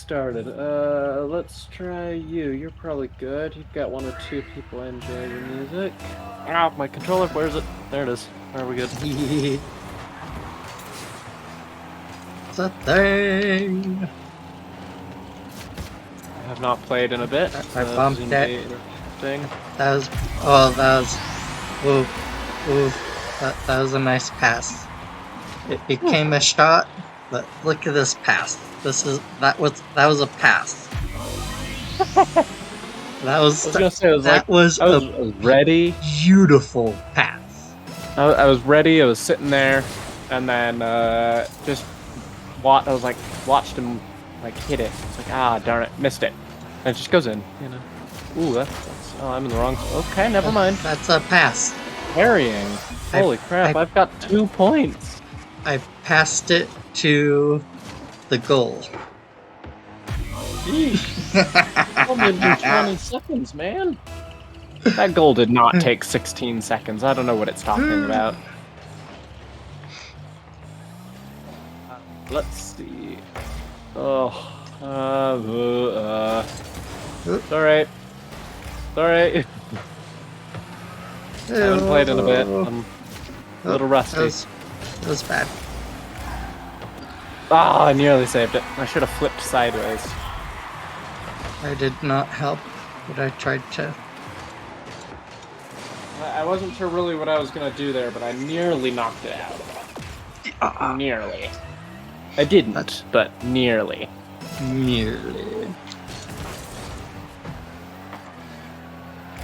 started. Let's try you. You're probably good. You've got one or two people enjoy your music. Ah, my controller. Where's it? There it is. Are we good? It's a thing. I have not played in a bit. I bumped that. Thing. That was, that was a nice pass. It became a shot, but look at this pass. That was a pass. I was gonna say, I was ready. Beautiful pass. I was ready. I was sitting there, and then just watched him hit it. It's like, ah, darn it, missed it, and it just goes in. You know. Ooh, that's I'm in the wrong. Okay, never mind. That's a pass. Carrying. Holy crap! I've got 2 points. I passed it to the goal. Jeez. Only 20 seconds, man. That goal did not take 16 seconds. I don't know what it's talking about. Let's see. Oh. It's alright. It's alright. I haven't played in a bit. I'm a little rusty. That was bad. Ah, I nearly saved it. I should have flipped sideways. I did not help, but I tried to. I wasn't sure really what I was going to do there, but I nearly knocked it out. Nearly. I didn't, but nearly. Nearly.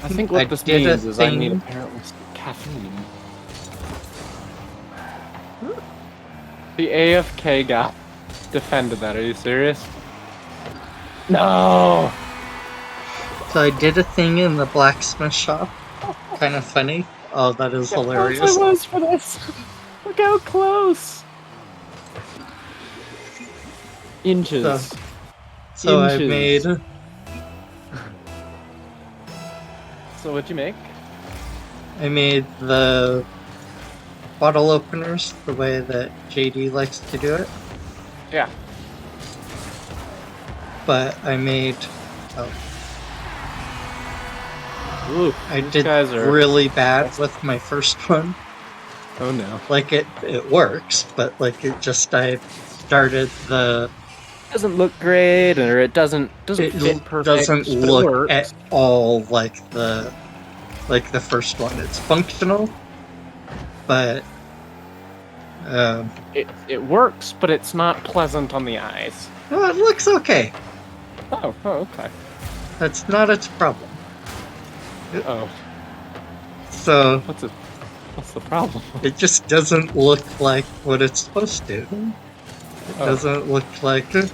I think what this means is I need apparently some caffeine. The AFK guy defended that. Are you serious? No! So I did a thing in the blacksmith shop. Kind of funny. Oh, that is hilarious. I was for this. Look how close. Inches. So I made. So what'd you make? I made the bottle openers the way that JD likes to do it. Yeah. But I made. Ooh, I did really bad with my first one. Oh no. Like it works, but it just I started the. Doesn't look great, or it doesn't fit perfect. Doesn't look at all like the first one. It's functional, but it works, but it's not pleasant on the eyes. Well, it looks okay. Oh, okay. That's not its problem. Oh. So what's the problem? It just doesn't look like what it's supposed to. It doesn't look like it.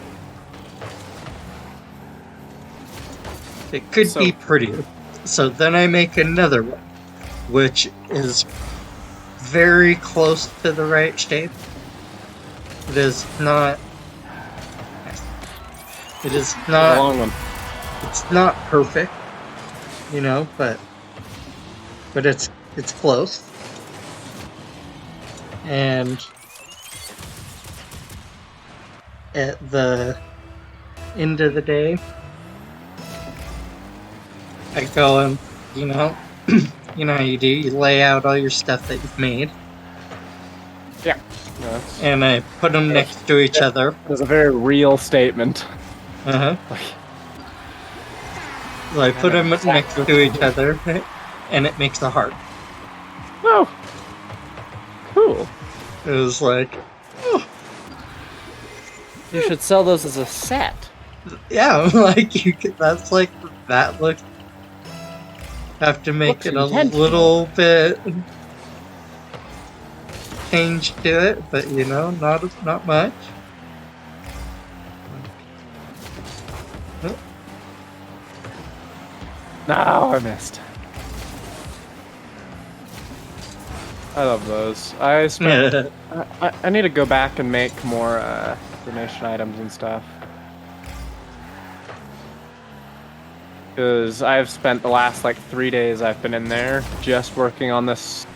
It could be prettier. So then I make another one, which is very close to the right shape. It is not. It is not. A long one. It's not perfect, but it's close. And at the end of the day, I go and, you know how you do, you lay out all your stuff that you've made. Yeah. And I put them next to each other. It's a very real statement. So I put them next to each other, and it makes a heart. Oh! Cool. It was like, oh. You should sell those as a set. Yeah, that look. Have to make it a little bit change to it, but not much. No, I missed. I love those. I need to go back and make more donation items and stuff. Because I've spent the last 3 days I've been in there just working on this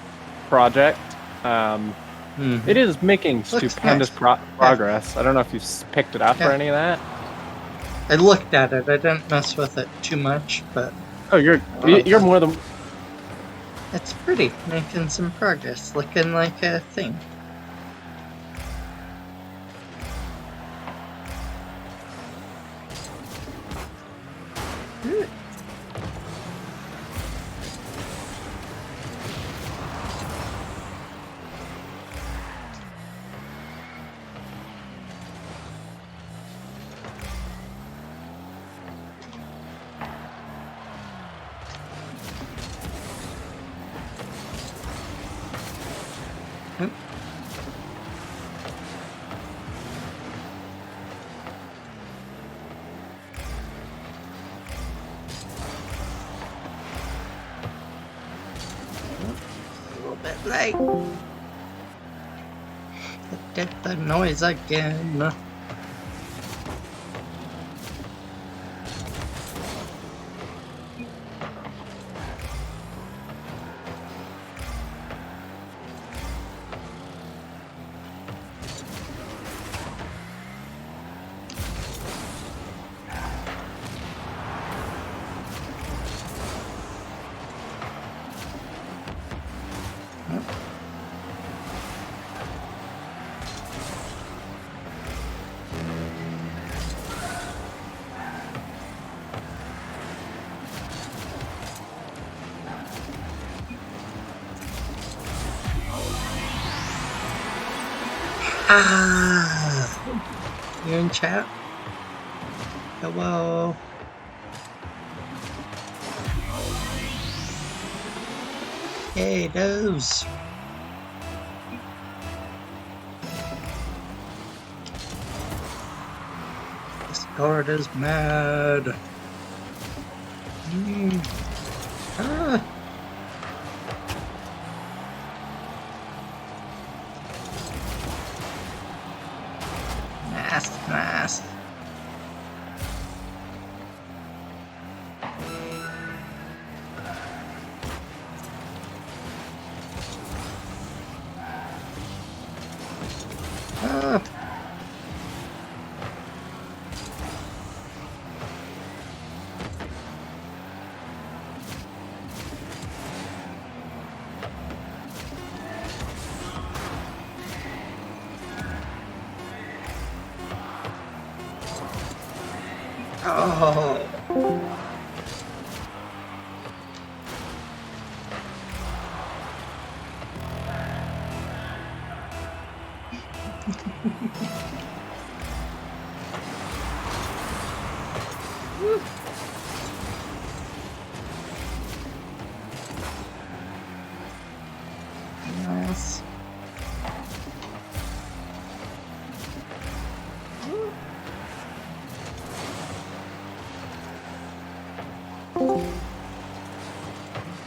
project. It is making stupendous progress. I don't know if you've picked it up or any of that. I looked at it. I didn't mess with it too much, but Oh, you're more than. it's pretty. Making some progress. Looking like a thing. Good. A little bit late. Did the noise again. Ah! You in chat? Hello? Hey, those. Discord is mad. Ah! Nice. Ah! Oh! Nice.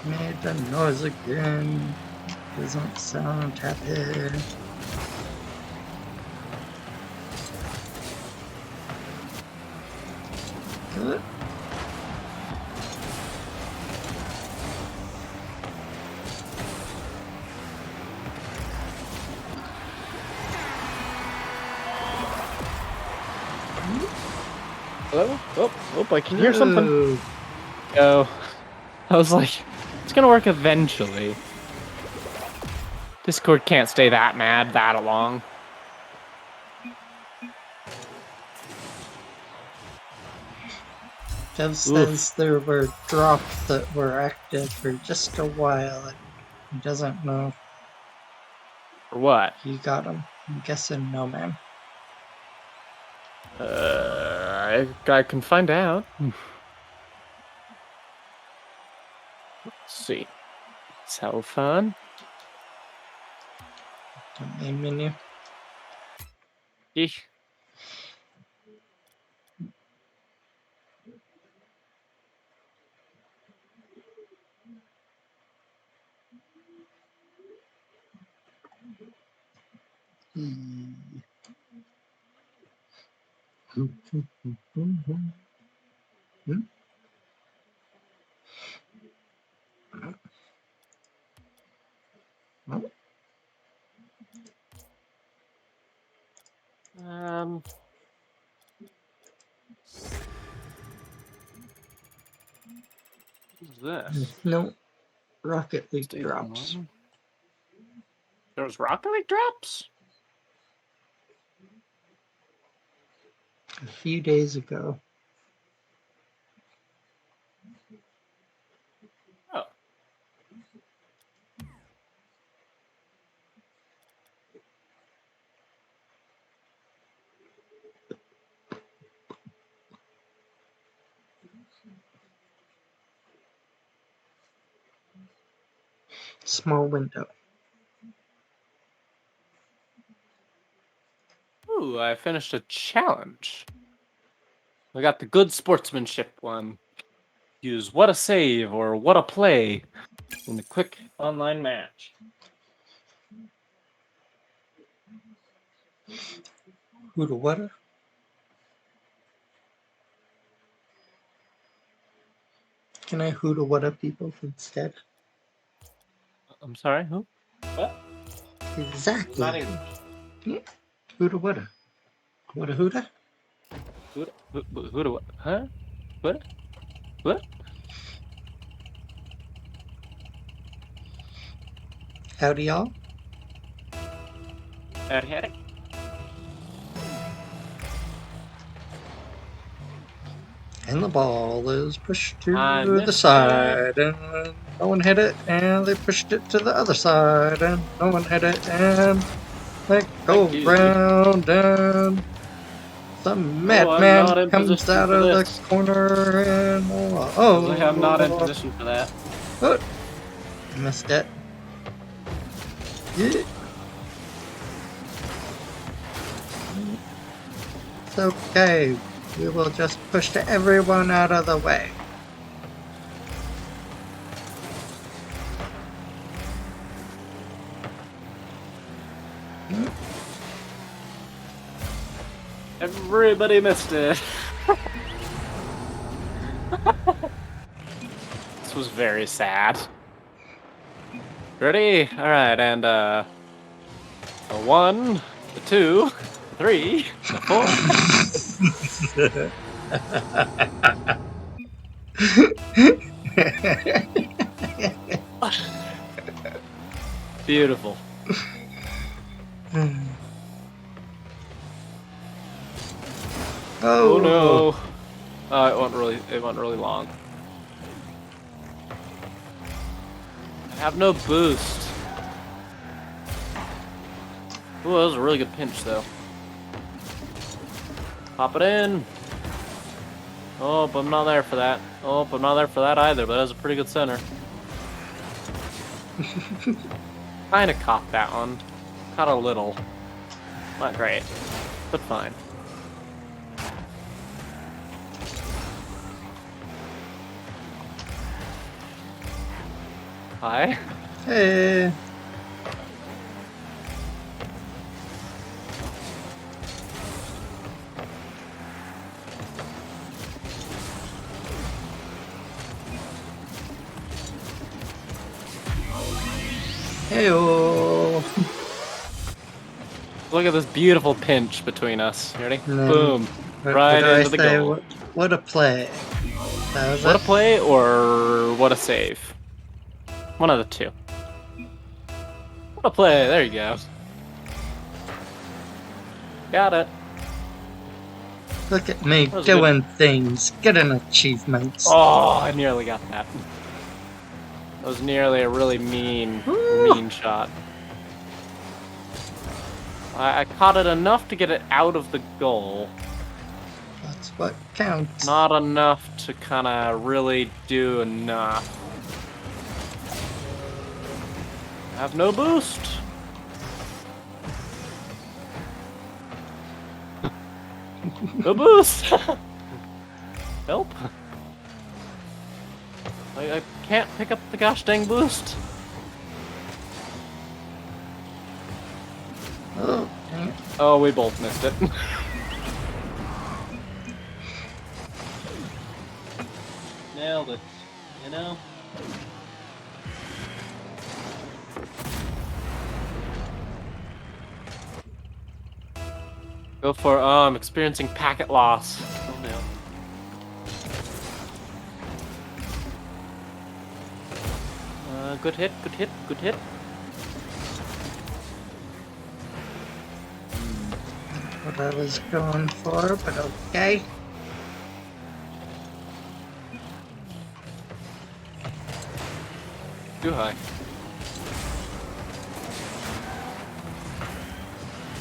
Made the noise again. Doesn't sound happy. Good. Hello? Oh, I can hear something. Ooh. Oh, I was like, it's gonna work eventually. Discord can't stay that mad that long. Dev says there were drops that were active for just a while. And he doesn't know Or what? if you got them. I'm guessing no, man. I can find out. Let's see. Cell phone. Main menu. Eesh. Um. What's this? No. Rocket League Stage drops. 1. There's Rocket League drops? A few days ago. Oh. Small window. Ooh, I finished a challenge. I got the good sportsmanship one. Use what a save or what a play in the quick online match. Hoota Wutta. Can I Hoota Wutta people instead? I'm sorry, who? What? Exactly. Not even. Hoota Wutta. Wutta Hoota? Who do what? Huh? What? What? Howdy, y'all. Had it? And the ball is pushed to I the missed side, and no one hit it, and they pushed it to the other side, and no one hit it, and they go Thank you. round, and some not madman in comes position out for of this. the corner, and oh, I'm not in position for that. Oh, missed it. Yeah. It's okay. We will just push everyone out of the way. Everybody missed it. This was very sad. Ready? Alright, and a 1, a 2, a 3, a 4. Beautiful. Oh no. It went really long. I have no boost. Ooh, that was a really good pinch though. Pop it in. Oh, but I'm not there for that. Oh, but I'm not there for that either, but that was a pretty good center. Kinda caught that one. Caught a little. Not great, but fine. Hi. Hey. Heyo. Look at this beautiful pinch between us. You ready? No. Boom. Right What into the goal. What a play. That was What a it? play or what a save? One of the two. What a play. There you go. Got it. Look at me That was doing things, getting achievements. Oh, I nearly got that. That was nearly a really mean shot. I caught it enough to get it out of the goal. That's what counts. Not enough to kind of really do enough. I have no boost. No boost. Help. I can't pick up the gosh dang boost. Oh, dang it. Oh, we both missed it. Nailed it. You know? Go for, oh, I'm experiencing packet loss. Oh no. Good hit, good hit, good hit. What I was going for, but okay. Too high.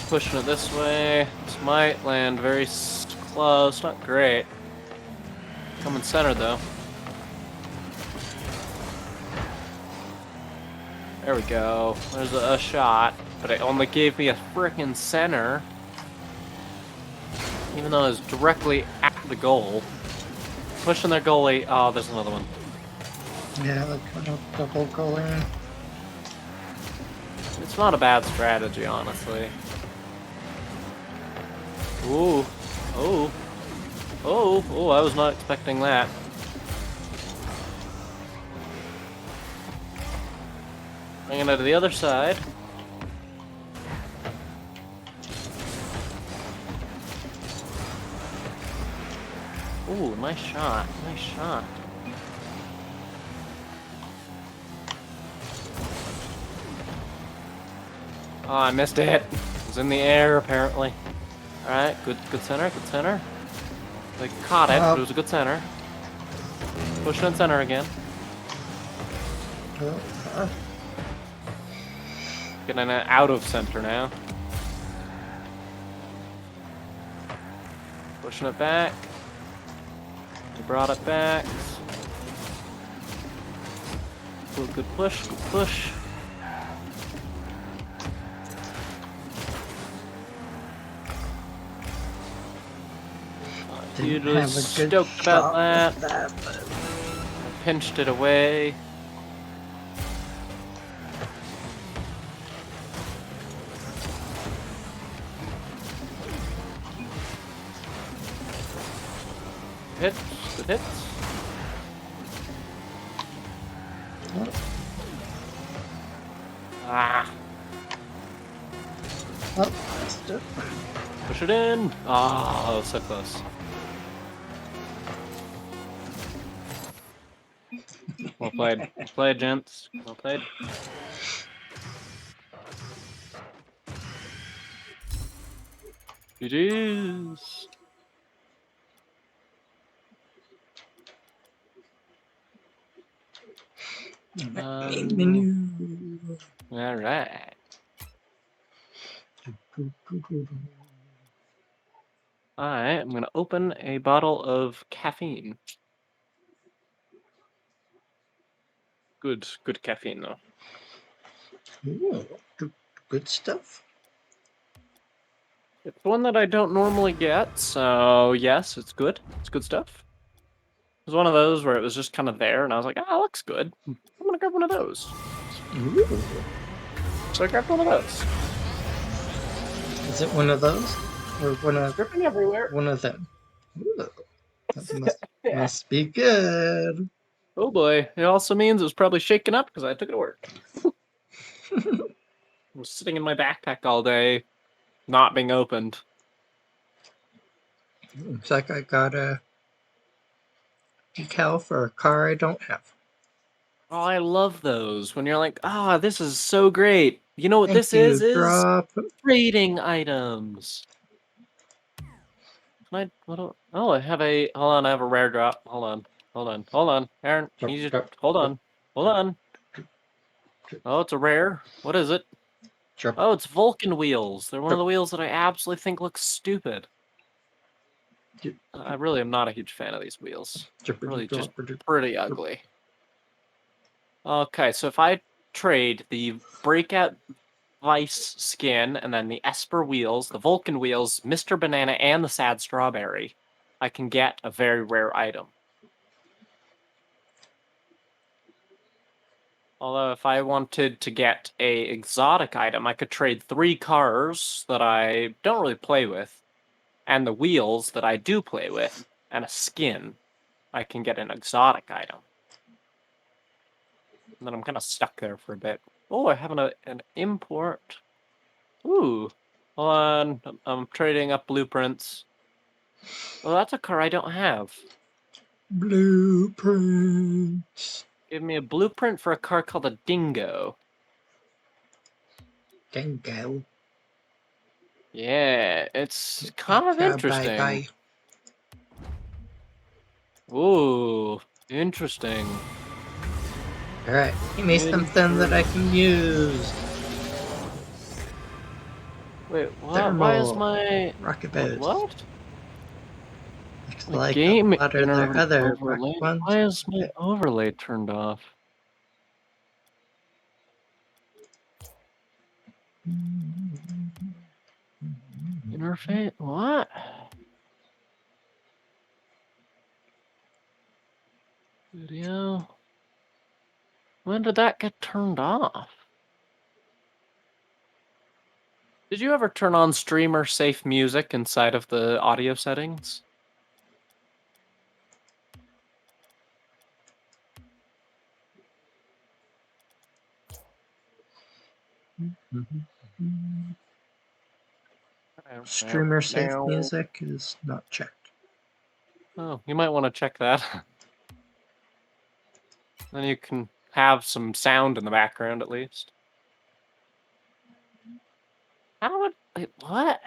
Pushing it this way. This might land very close. Not great. Coming center though. There we go. There's a shot, but it only gave me a frickin' center. Even though it's directly at the goal. Pushing their goalie. Oh, there's another one. Yeah, like double goaling. It's not a bad strategy, honestly. Ooh. Oh. Oh. Oh, I was not expecting that. Bringing it to the other side. Ooh, nice shot. Nice shot. Oh, I missed it. It was in the air, apparently. Alright, good center, good center. They caught it, but it was a good center. Pushing in center again. Getting it out of center now. Pushing it back. They brought it back. Good push, good push. Didn't Hugely have a good stoked about shot that. with that, I pinched it away. Hits, good hits. but Ah, oh, missed it. push it in. Ah, that was so close. Well played. Well played, gents. Well played. GG's. Main menu. All right. I'm gonna open a bottle of caffeine. Good caffeine though. Ooh, good stuff. It's one that I don't normally get, so yes, it's good. It's good stuff. It was one of those where it was just kind of there, and I was like, ah, looks good. I'm gonna grab one of those. Ooh. So I grabbed one of those. Is it one of those? Or Dripping everywhere. one of them? Ooh. That must be good. Oh boy. It also means it was probably shaken up because I took it to work. It was sitting in my backpack all day, not being opened. Looks like I got a decal for a car I don't have. Oh, I love those. When you're like, ah, this is so great. You know what Thank this you, is drop. trading items. Can I, what do, oh, I have a, hold on, I have a rare drop. Hold on. Aaron, Drop, you just, drop, hold drop, on. Hold on. Oh, it's a rare. What is it? drop. Oh, it's Vulcan wheels. They're one of Drop. the wheels that I absolutely think look stupid. I really am not a huge fan of these wheels. Really just pretty ugly. Okay, so if I trade the Breakout Vice skin and then the Esper wheels, the Vulcan wheels, Mr. Banana, and the Sad Strawberry, I can get a very rare item. Although if I wanted to get a exotic item, I could trade 3 cars that I don't really play with, and the wheels that I do play with, and a skin. I can get an exotic item. And then I'm kind of stuck there for a bit. Oh, I have an import. Ooh. Hold on. I'm trading up blueprints. Well, that's a car I don't have. Blueprints. Give me a blueprint for a car called a Dingo. Dingo. Yeah, it's kind of interesting. Bye. Ooh, interesting. Alright, give me something that I can use. Wait, what? Thermal. Why is my Rocket boost. what? Looks My like game a lot of their other overlay. rocket ones. Why is my overlay turned off? Interface? What? Video? When did that get turned off? Did you ever turn on streamer safe music inside of the audio settings? Streamer safe music is not checked. Oh, you might want to check that. Then you can have some sound in the background at least. How would... Wait, what?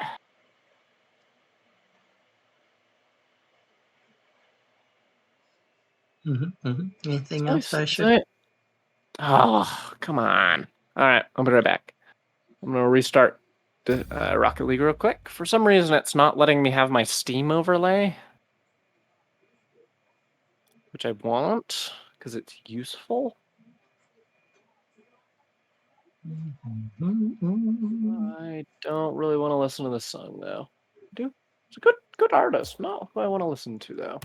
Anything else I should... Oh, come on. Alright, I'll be right back. I'm gonna restart the Rocket League real quick. For some reason, it's not letting me have my Steam overlay, which I want, because it's useful. I don't really want to listen to this song, though. I do. It's a good artist. Not who I want to listen to, though.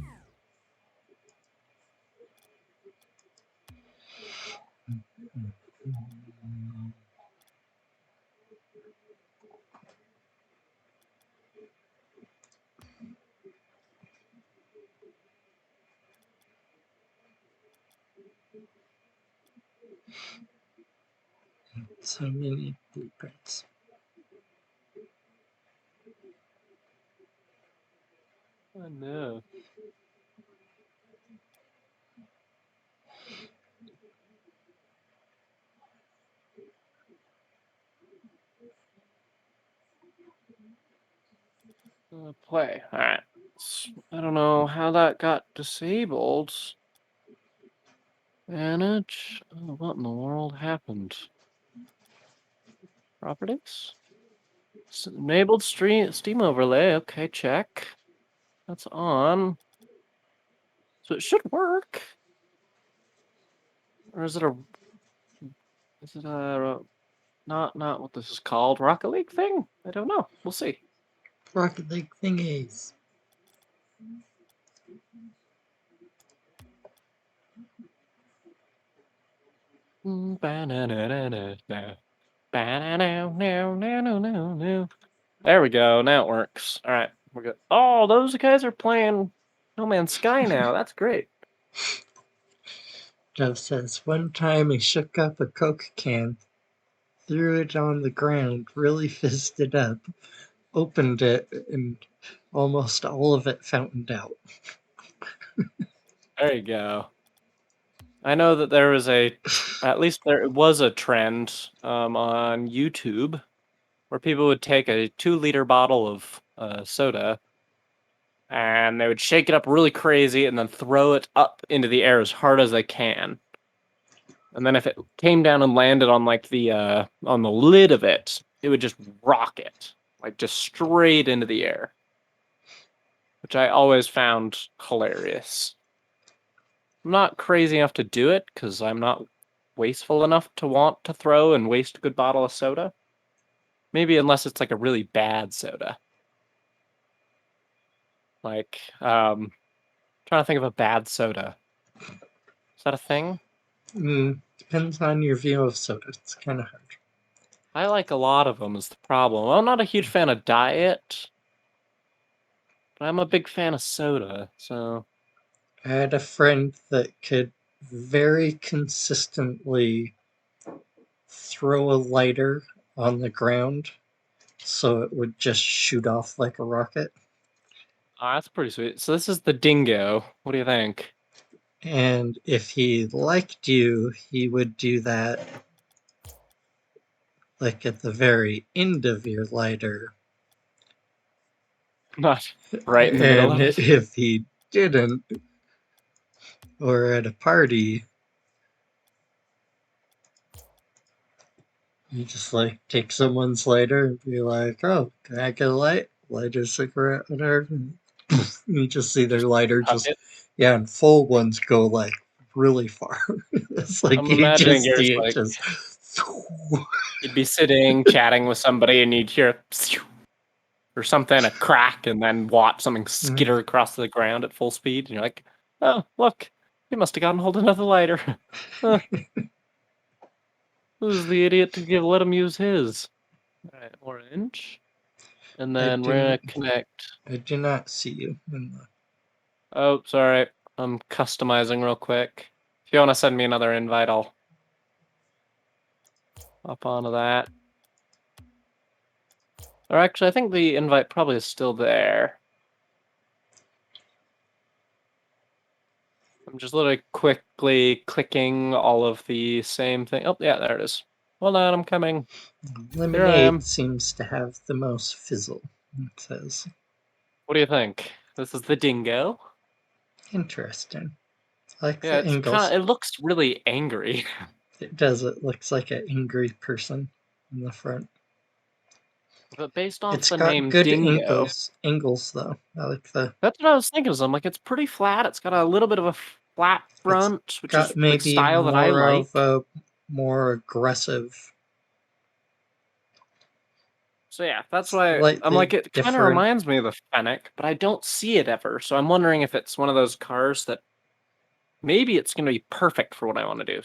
So many blueprints. I know. Play. All right. I don't know how that got disabled. Manage. Oh, what in the world happened? Properties. Enabled Steam overlay. Okay, check. That's on. So it should work. Or is it a? Is it a? Not what this is called. Rocket League thing? I don't know. We'll see. Rocket League thingies. There we go. Now it works. All right, we're good. Oh, those guys are playing No Man's Sky now. That's great. Jeff says, one time he shook up a Coke can, threw it on the ground, really fizzed it up, opened it, and almost all of it fountained out. There you go. I know that there was at least there was a trend on YouTube where people would take a 2-liter bottle of soda and they would shake it up really crazy and then throw it up into the air as hard as they can. And then if it came down and landed on like the on the lid of it, it would just rocket, like just straight into the air. Which I always found hilarious. I'm not crazy enough to do it because I'm not wasteful enough to want to throw and waste a good bottle of soda. Maybe unless it's like a really bad soda. Like, trying to think of a bad soda. Is that a thing? Depends on your view of soda. It's kind of hard. I like a lot of them is the problem. I'm not a huge fan of diet, but I'm a big fan of soda, so... I had a friend that could very consistently throw a lighter on the ground so it would just shoot off like a rocket. Oh, that's pretty sweet. So this is the Dingo. What do you think? And if he liked you, he would do that like at the very end of your lighter. Not right in the middle And of it. if he didn't, or at a party, you just like take someone's lighter and be like, "Oh, can I get a light? Light a cigarette?" Whatever. And you just see their lighter Huck just, it. yeah, and full ones go like really far. It's like I'm you imagining just you're see just it like, just. you'd be sitting, chatting with somebody, and you'd hear or something, a crack, and then watch something skitter across the ground at full speed, and you're like, oh, look, he must have gotten hold of another lighter. Huh, who's the idiot to let him use his? Alright, orange. And then we're gonna connect. I do not see you in the. Oh, sorry. I'm customizing real quick. If you want to send me another invite, I'll hop onto that. Or actually, I think the invite probably is still there. I'm just literally quickly clicking all of the same thing. Oh, yeah, there it is. Hold on, I'm coming. Here I am. Lemonade seems to have the most fizzle, it says. What do you think? This is the dingo. Interesting. I like Yeah, the angles. it looks really angry. It does. It looks like an angry person in the front. But based off It's the got name good dingo, angles though. I like the. that's what I was thinking. I'm like, it's pretty flat. It's got a little bit of a flat It's front, which is got the maybe style that I more like. of a more aggressive, So yeah, that's why I'm slightly like, it kind of different. reminds me of the Fennec, but I don't see it ever. So I'm wondering if it's one of those cars that maybe it's going to be perfect for what I want to do.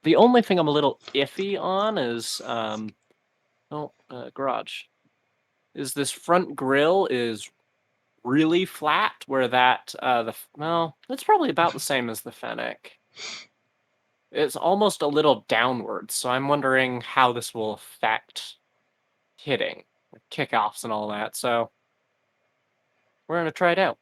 The only thing I'm a little iffy on is, garage. Is this front grille is really flat, where that, well, it's probably about the same as the Fennec. It's almost a little downwards, so I'm wondering how this will affect hitting, kickoffs and all that. So we're going to try it out.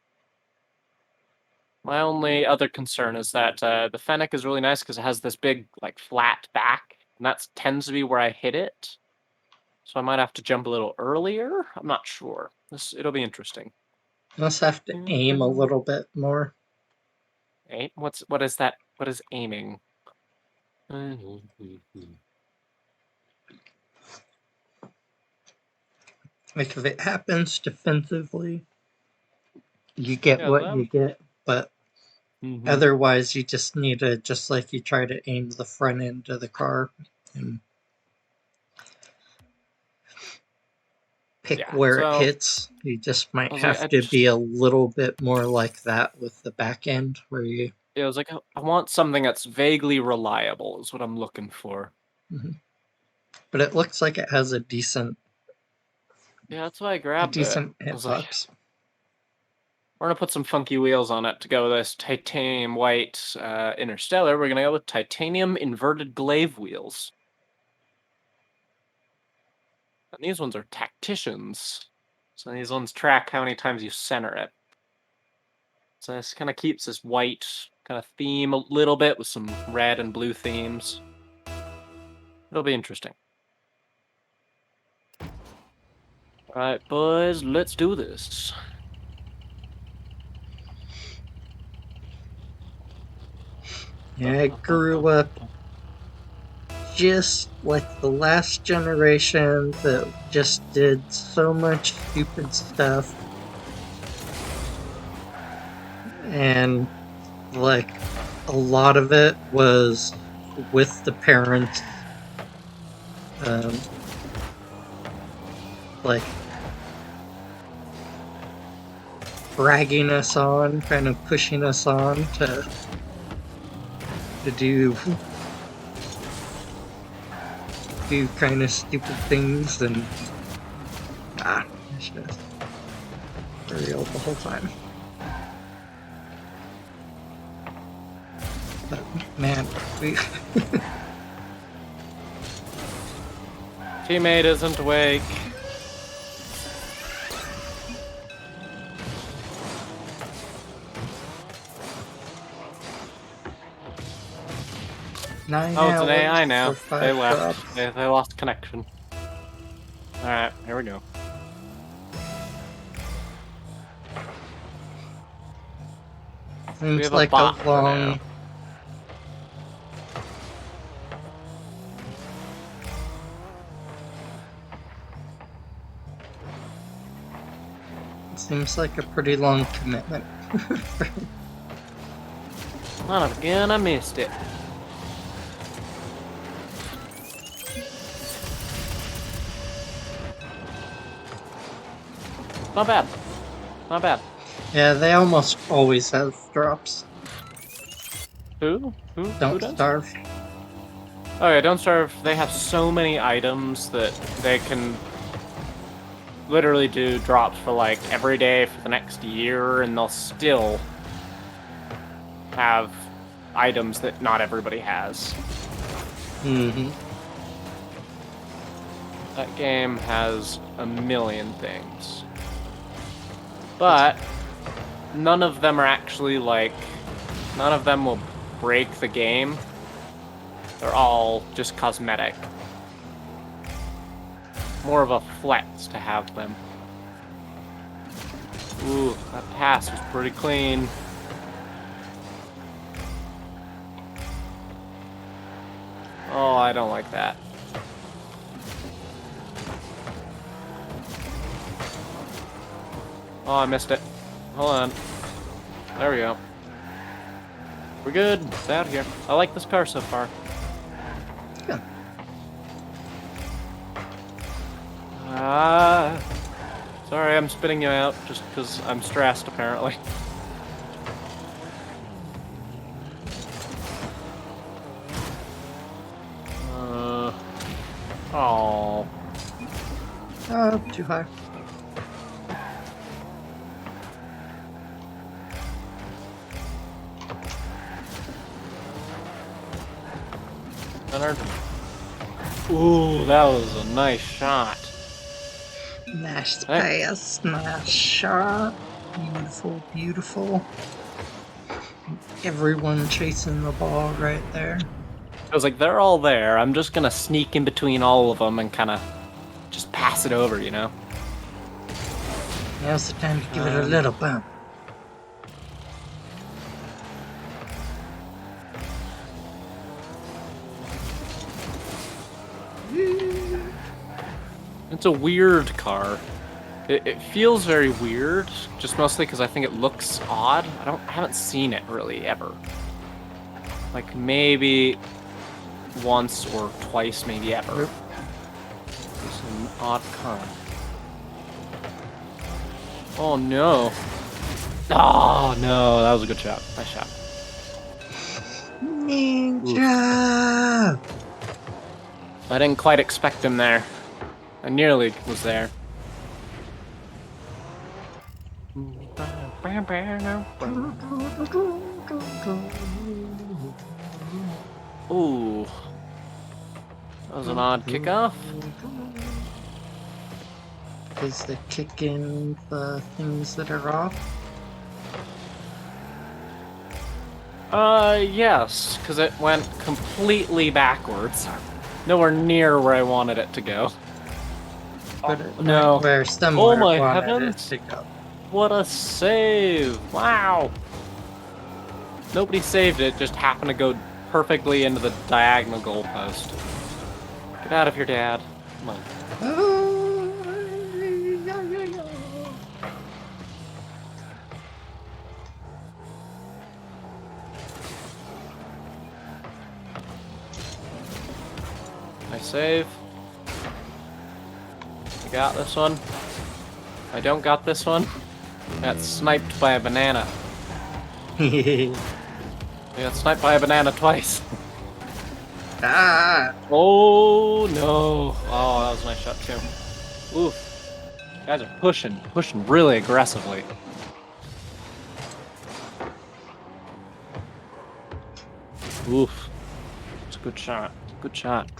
My only other concern is that the Fennec is really nice because it has this big, like, flat back, and that tends to be where I hit it. So I might have to jump a little earlier. I'm not sure. It'll be interesting. Must have to aim a little bit more. Aim? What is that? What is aiming? Like if it happens defensively, you get Yeah, what you get, but mm-hmm. otherwise you just need to, just like you try to aim the front end of the car and pick where it hits. You just might have to be a little bit more like that with the back end where you. Yeah, I was like, I want something that's vaguely reliable is what I'm looking for. Mm-hmm. But it looks like it has a decent. Yeah, that's why I grabbed it. Decent I was like, hitbox. we're gonna put some funky wheels on it to go with this titanium white Interstellar. We're gonna go with titanium inverted glaive wheels. And these ones are tacticians. So these ones track how many times you center it. So this kind of keeps this white kind of theme a little bit with some red and blue themes. It'll be interesting. Alright, boys, let's do this. Yeah, I grew up just like the last generation that just did so much stupid stuff. And like a lot of it was with the parents, like bragging us on, kind of pushing us on to do kind of stupid things, and it's just real the whole time. But man, Teammate isn't awake. 9 Oh, it's hours an AI now. for 5 They left. drops. They lost connection. Alright, here we go. We Seems have a like bot a for long. now. Seems like a pretty long commitment. Not again, I missed it. Not bad. Not bad. Yeah, they almost always have drops. Who? Who Don't does? starve. Oh yeah, Don't Starve. They have so many items that they can literally do drops for like every day for the next year, and they'll still have items that not everybody has. Mm-hmm. That game has a million things. But none of them are actually like, none of them will break the game. They're all just cosmetic. More of a flex to have them. Ooh, that pass was pretty clean. Oh, I don't like that. Oh, I missed it. Hold on. There we go. We're good. It's out here. I like this car so far. Yeah. Sorry, I'm spitting you out just because I'm stressed, apparently. Oh. Too high. Leonard. Ooh, that was a nice shot. Nice Hey. pass, nice shot. Beautiful, beautiful. Everyone chasing the ball right there. I was like, they're all there. I'm just gonna sneak in between all of them and kind of just pass it over, you know? Now's the time to give it a little bump. It's a weird car. It feels very weird, just mostly because I think it looks odd. I haven't seen it really ever. Like maybe once or twice, maybe ever. It's an odd car. Oh no. Oh no, that was a good shot. Nice shot. Ninja! I didn't quite expect him there. I nearly was there. Ooh. That was an odd kickoff. Is the kick in the things that are off? Yes, because it went completely backwards. Nowhere near where I wanted it to go. But it no. went where somewhere Oh my wanted heavens. it to go. What a save! Wow! Nobody saved it, just happened to go perfectly into the diagonal goalpost. Get out of here, Dad. Come on. I save. I got this one. I don't got this one. Got sniped by a banana. I got sniped by a banana twice. Ah! Oh no! Oh, that was a nice shot too. Oof. Guys are pushing really aggressively. Oof. It's a good shot. Good shot.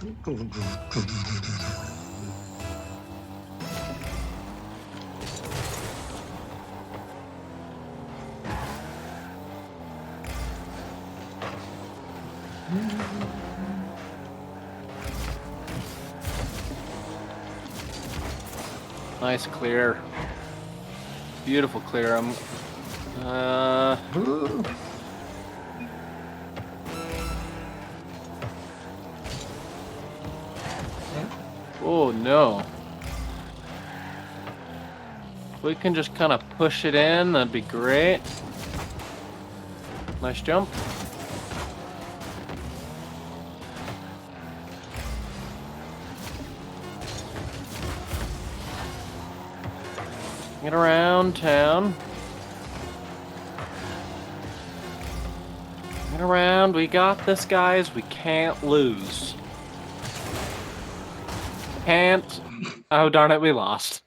Nice clear. Beautiful clear. Ooh. Oh no. We can just kind of push it in, that'd be great. Nice jump. Get around town. Get around, we got this, guys. We can't lose. Can't. Oh, darn it, we lost.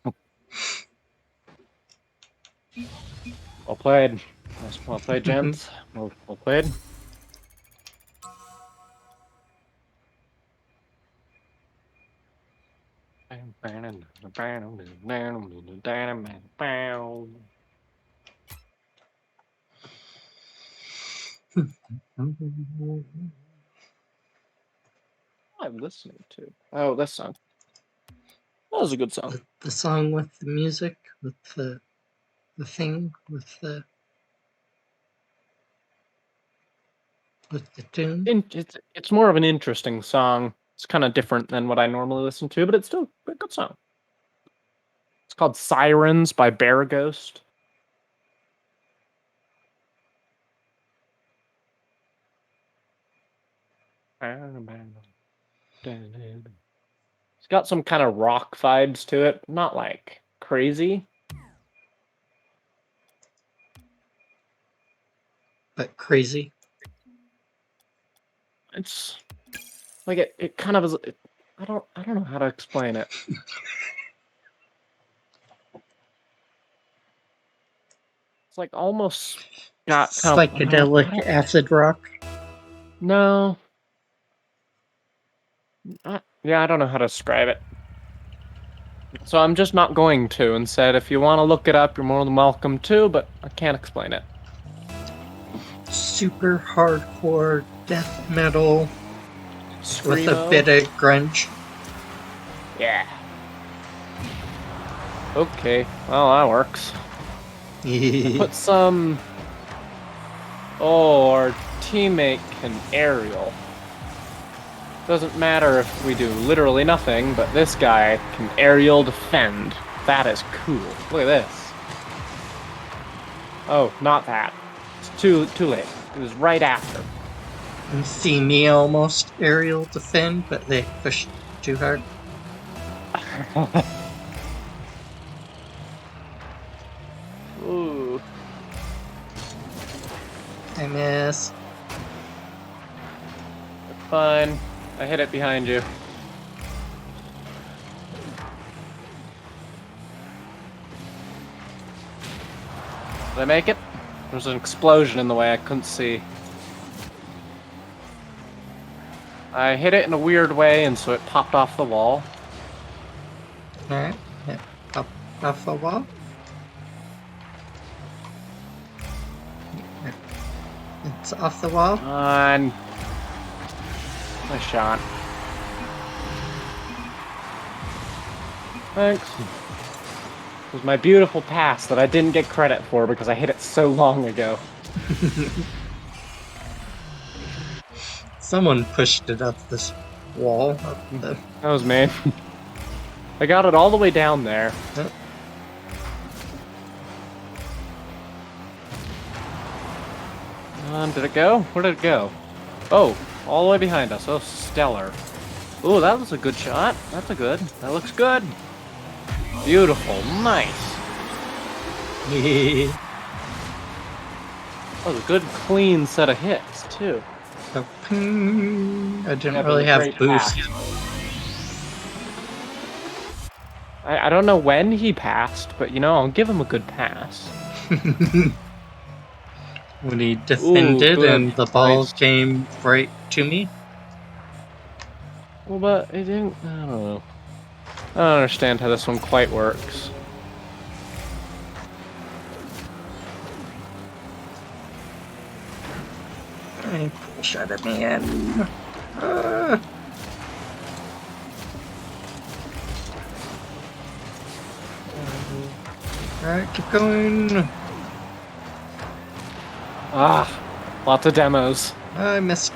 Well played. Well played, gents. Well played. I'm listening to. Oh, this song. That was a good song. The song with the music, with the thing, with the tune. It's more of an interesting song. It's kind of different than what I normally listen to, but it's still a good song. It's called Sirens by Bear Ghost. It's got some kind of rock vibes to it, not like crazy. But crazy. It's like it kind of is. I don't know how to explain it. It's like almost got kind psychedelic acid rock. No. Yeah, I don't know how to describe it. So I'm just not going to, and said if you want to look it up, you're more than welcome to, but I can't explain it. Super hardcore death metal Screamo. with a bit of grunge. Yeah. Okay, well that works. Put some... Oh, our teammate can aerial. Doesn't matter if we do literally nothing, but this guy can aerial defend. That is cool. Look at this. Oh, not that. It's too late. It was right after. You see me almost aerial defend, but they pushed too hard. Ooh. I miss. Fine. I hit it behind you. Did I make it? There was an explosion in the way I couldn't see. I hit it in a weird way, and so it popped off the wall. Alright, yeah. Up off the wall. It's off the wall. On. Nice shot. Thanks. It was my beautiful pass that I didn't get credit for because I hit it so long ago. Someone pushed it up this wall. That was me. I got it all the way down there. Did it go? Where did it go? Oh, all the way behind us. Oh, stellar. Oh, that was a good shot. That's a good. That looks good. Beautiful. Nice. Yeah. That was a good, clean set of hits, too. So, ping. I didn't Yeah, really have great boost. pass. I don't know when he passed, but, you know, I'll give him a good pass. When he defended good. and the ball Nice. came right to me. Well, but it didn't... I don't know. I don't understand how this one quite works. Hey, shut at me in. Alright, keep going. Ah, lots of demos. I missed.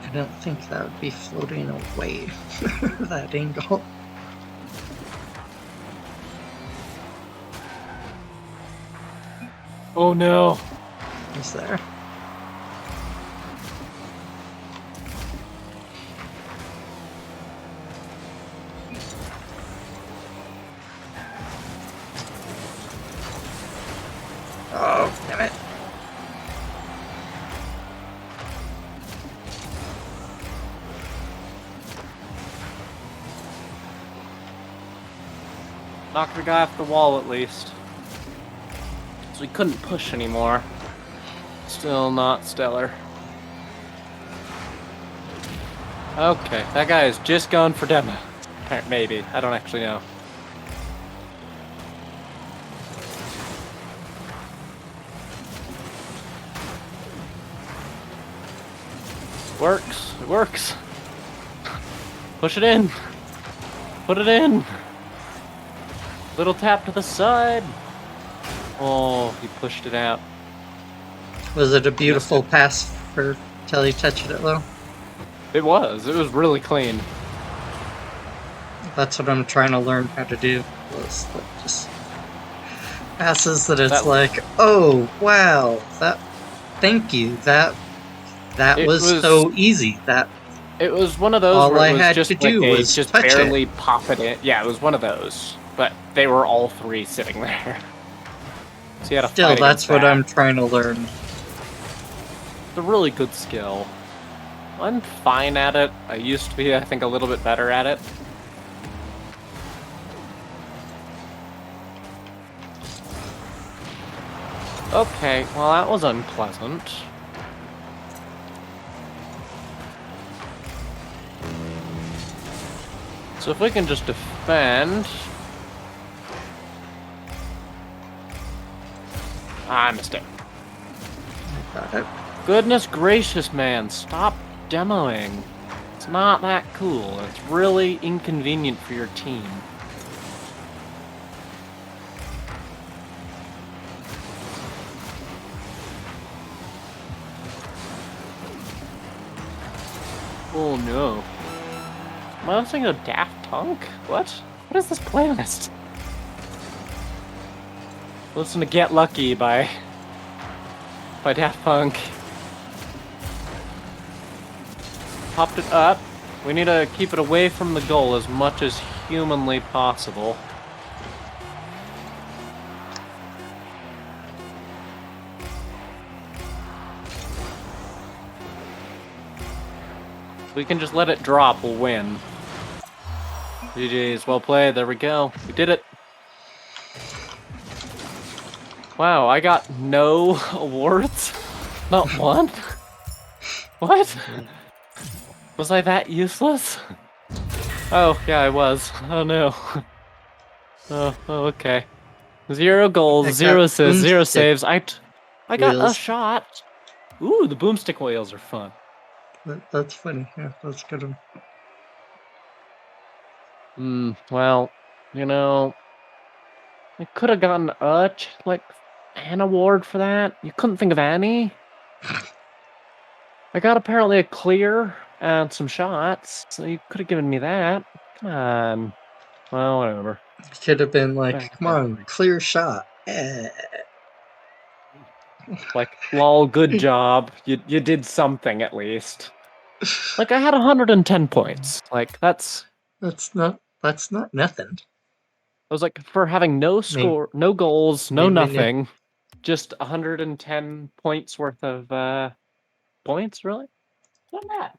I don't think that would be floating away, that angle. Oh no. Is there? Oh, damn it. Knocked the guy off the wall at least. So he couldn't push anymore. Still not stellar. Okay, that guy is just going for demo. Maybe, I don't actually know. Works, it works. Push it in. Put it in. Little tap to the side. Oh, he pushed it out. Was it a beautiful pass for till he touched it though? It was really clean. That's what I'm trying to learn how to do. Was like just passes that it's like, oh wow, that. Thank you. That was so easy. That it was one of those all where I it was had just to do like was just touch barely it. pop it in. Yeah, it was one of those. But they were all three sitting there. So you had to Still, fight that's against what that. I'm trying to learn. It's a really good skill. I'm fine at it. I used to be, I think, a little bit better at it. Okay, well that was unpleasant. So if we can just defend... Ah, I missed it. Got it. Goodness gracious, man, stop demoing. It's not that cool. It's really inconvenient for your team. Oh no. Am I listening to Daft Punk? What? What is this playlist? Listen to Get Lucky by Daft Punk. Popped it up. We need to keep it away from the goal as much as humanly possible. If we can just let it drop, we'll win. GG's, well played, there we go. We did it. Wow, I got no awards? Not one? What? Was I that useless? Oh, yeah, I was. Oh no. Oh, okay. 0 goals, 0 assists, 0 saves. I got a shot. Ooh, the boomstick whales are fun. That's funny. Yeah, that's good. Well, you know, I could have gotten an award for that. You couldn't think of any? I got apparently a clear and some shots, so you could have given me that. Come on. Well, whatever. Could have been like, come on, clear shot. Like, lol, good job. You did something at least. Like, I had 110 points. Like, that's not nothing. I was like, for having no score, no goals, no nothing, just 110 points worth of points, really? Not bad.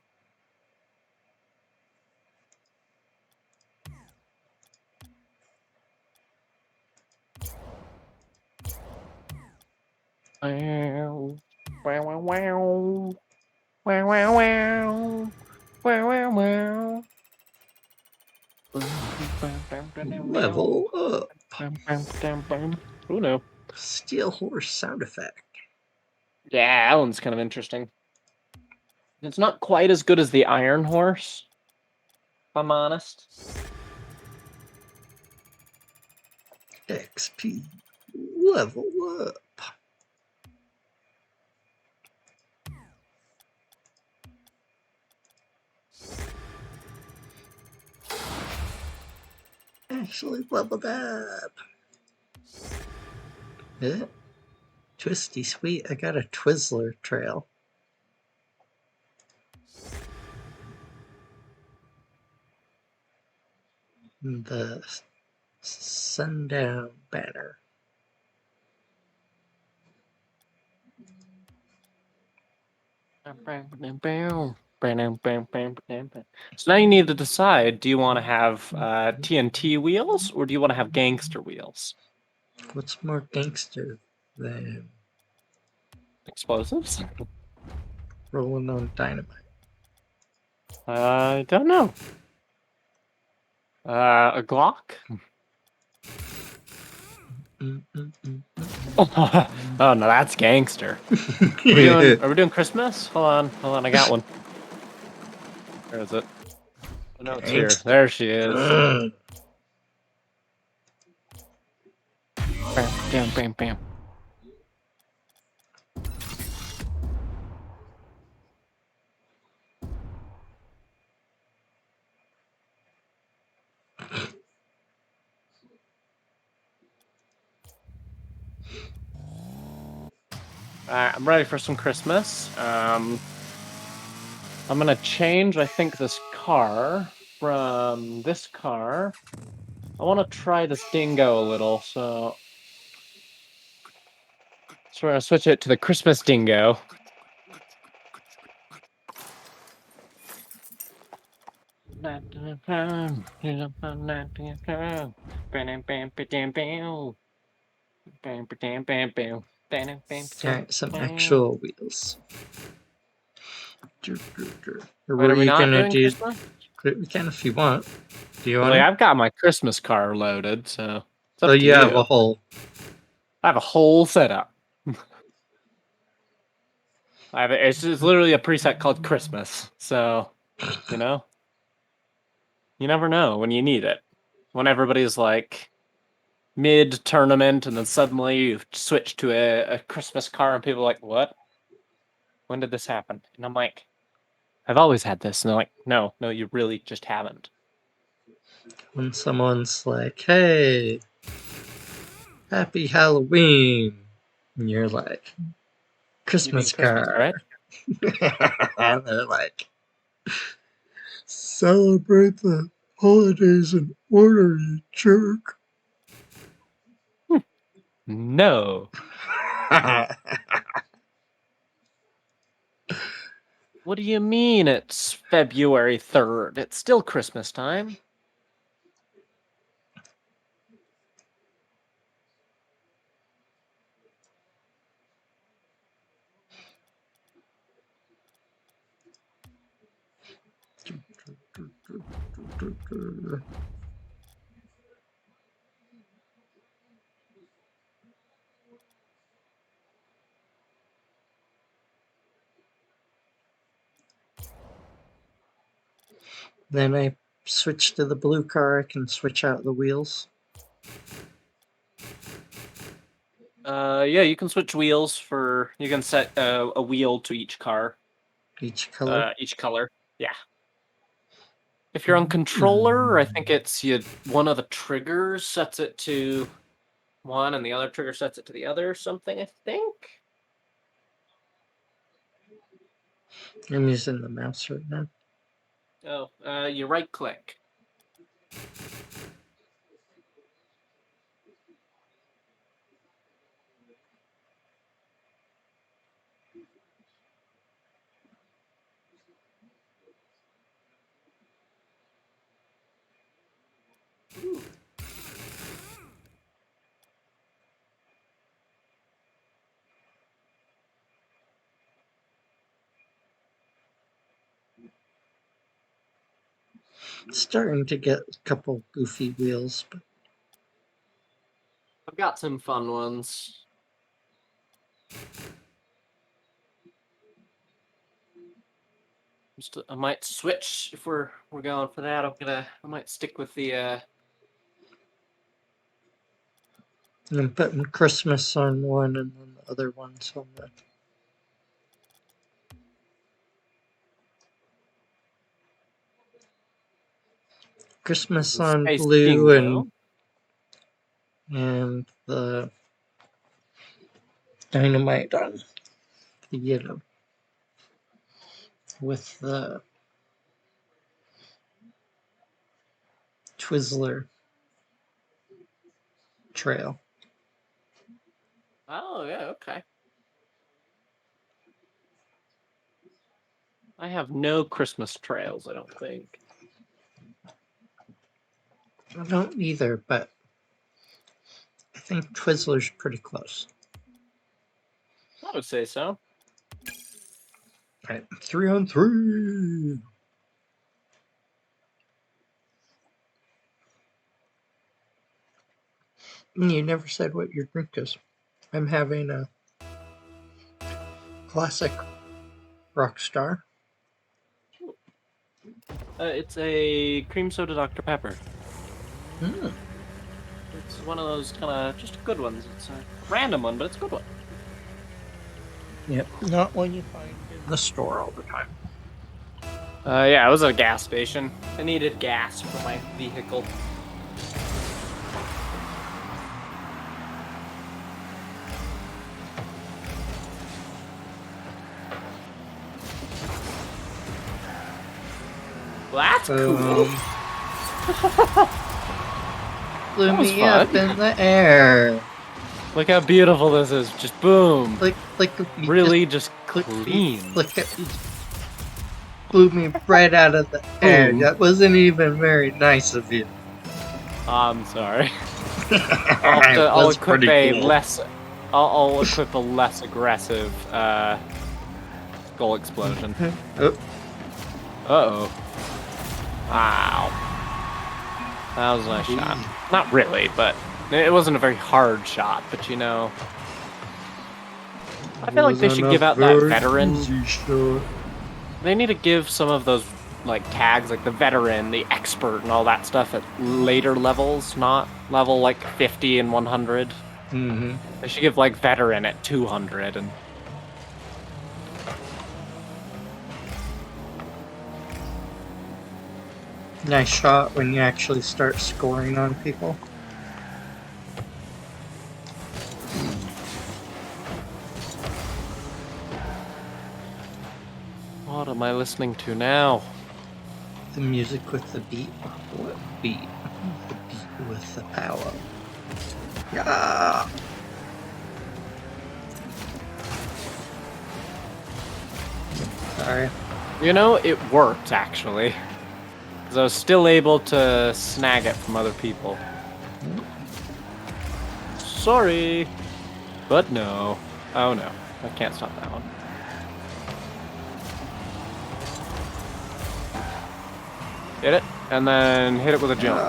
wow, wow. Wow, wow, wow. Wow, wow, wow. Level up. Who knew? Steel horse sound effect. Yeah, that one's kind of interesting. It's not quite as good as the Iron Horse, if I'm honest. XP. Level up. Actually leveled up. Yeah. Twisty sweet, I got a Twizzler trail. The sundown banner. So now you need to decide, do you want to have TNT wheels or do you want to have gangster wheels? What's more gangster than Explosives? rolling on dynamite? I don't know. A Glock? Oh no, that's gangster. Are we doing Christmas? Hold on, I got one. Where is it? Oh, no, it's here. Gangster. There she is. Bam, bam, bam, bam. Alright, I'm ready for some Christmas. I'm gonna change, I think, this car from this car. I want to try this dingo a little, so we're gonna switch it to the Christmas dingo. Alright, some actual wheels. Or Wait, were are we you not gonna doing do? Christmas? We can if you want. Do you Well, want like, to? I've got my Christmas car loaded, so it's So up to you have a you. whole. I have a whole setup. It's literally a preset called Christmas, so you know, you never know when you need it. When everybody's like mid tournament, and then suddenly you switch to a Christmas car, and people are like, "What? When did this happen?" And I'm like, "I've always had this," and they're like, "No, you really just haven't." When someone's like, "Hey, happy Halloween," and you're like, You mean "Christmas Christmas, car," right? and they're like, "Celebrate the holidays in order, you jerk." No. What do you mean it's February 3rd? It's still Christmas time. Then I switch to the blue car. I can switch out the wheels. Yeah, you can switch wheels for. You can set a wheel to each car, Each color. each color. Yeah. If you're on controller, I think it's one of the triggers sets it to one, and the other trigger sets it to the other. Something, I think. I'm using the mouse right now. Oh, you right click. Starting to get a couple goofy wheels, but I've got some fun ones. I might switch if we're going for that. I might stick with the I'm putting Christmas on one and then the other ones on the. Christmas on Space blue King and the dynamite on the yellow with the Twizzler trail. Oh yeah, okay. I have no Christmas trails, I don't think. I don't either, but I think Twizzler's pretty close. I would say so. Right, 3-on-3. You never said what your drink is. I'm having a classic Rockstar. It's a cream soda Dr. Pepper. Mm. It's one of those kind of just good ones. It's a random one, but it's a good one. Yep, not one you find in the store all the time. Yeah, it was a gas station. I needed gas for my vehicle. Well, that's cool. Blew That was me fun. up in the air. Look how beautiful this is. Just boom. Like you Really just click- clean. Look at blew me right out of the air. Boom. That wasn't even very nice of you. I'm sorry. It I'll was equip pretty a cool. less. I'll equip a less aggressive skull explosion. Oh, Uh-oh. Wow. That was a nice shot. Not really, but it wasn't a very hard shot, but you know. I feel like they should give out that veteran. They need to give some of those like tags, like the veteran, the expert, and all that stuff at later levels, not level like 50 and 100. Mm-hmm. They should give like veteran at 200 and. Nice shot when you actually start scoring on people. What am I listening to now? The music with the beat. What beat? The beat with the power. Yeah. Sorry. You know, it worked actually. Because I was still able to snag it from other people. Sorry. But no. Oh no. I can't stop that one. Hit it, and then hit it with a jump.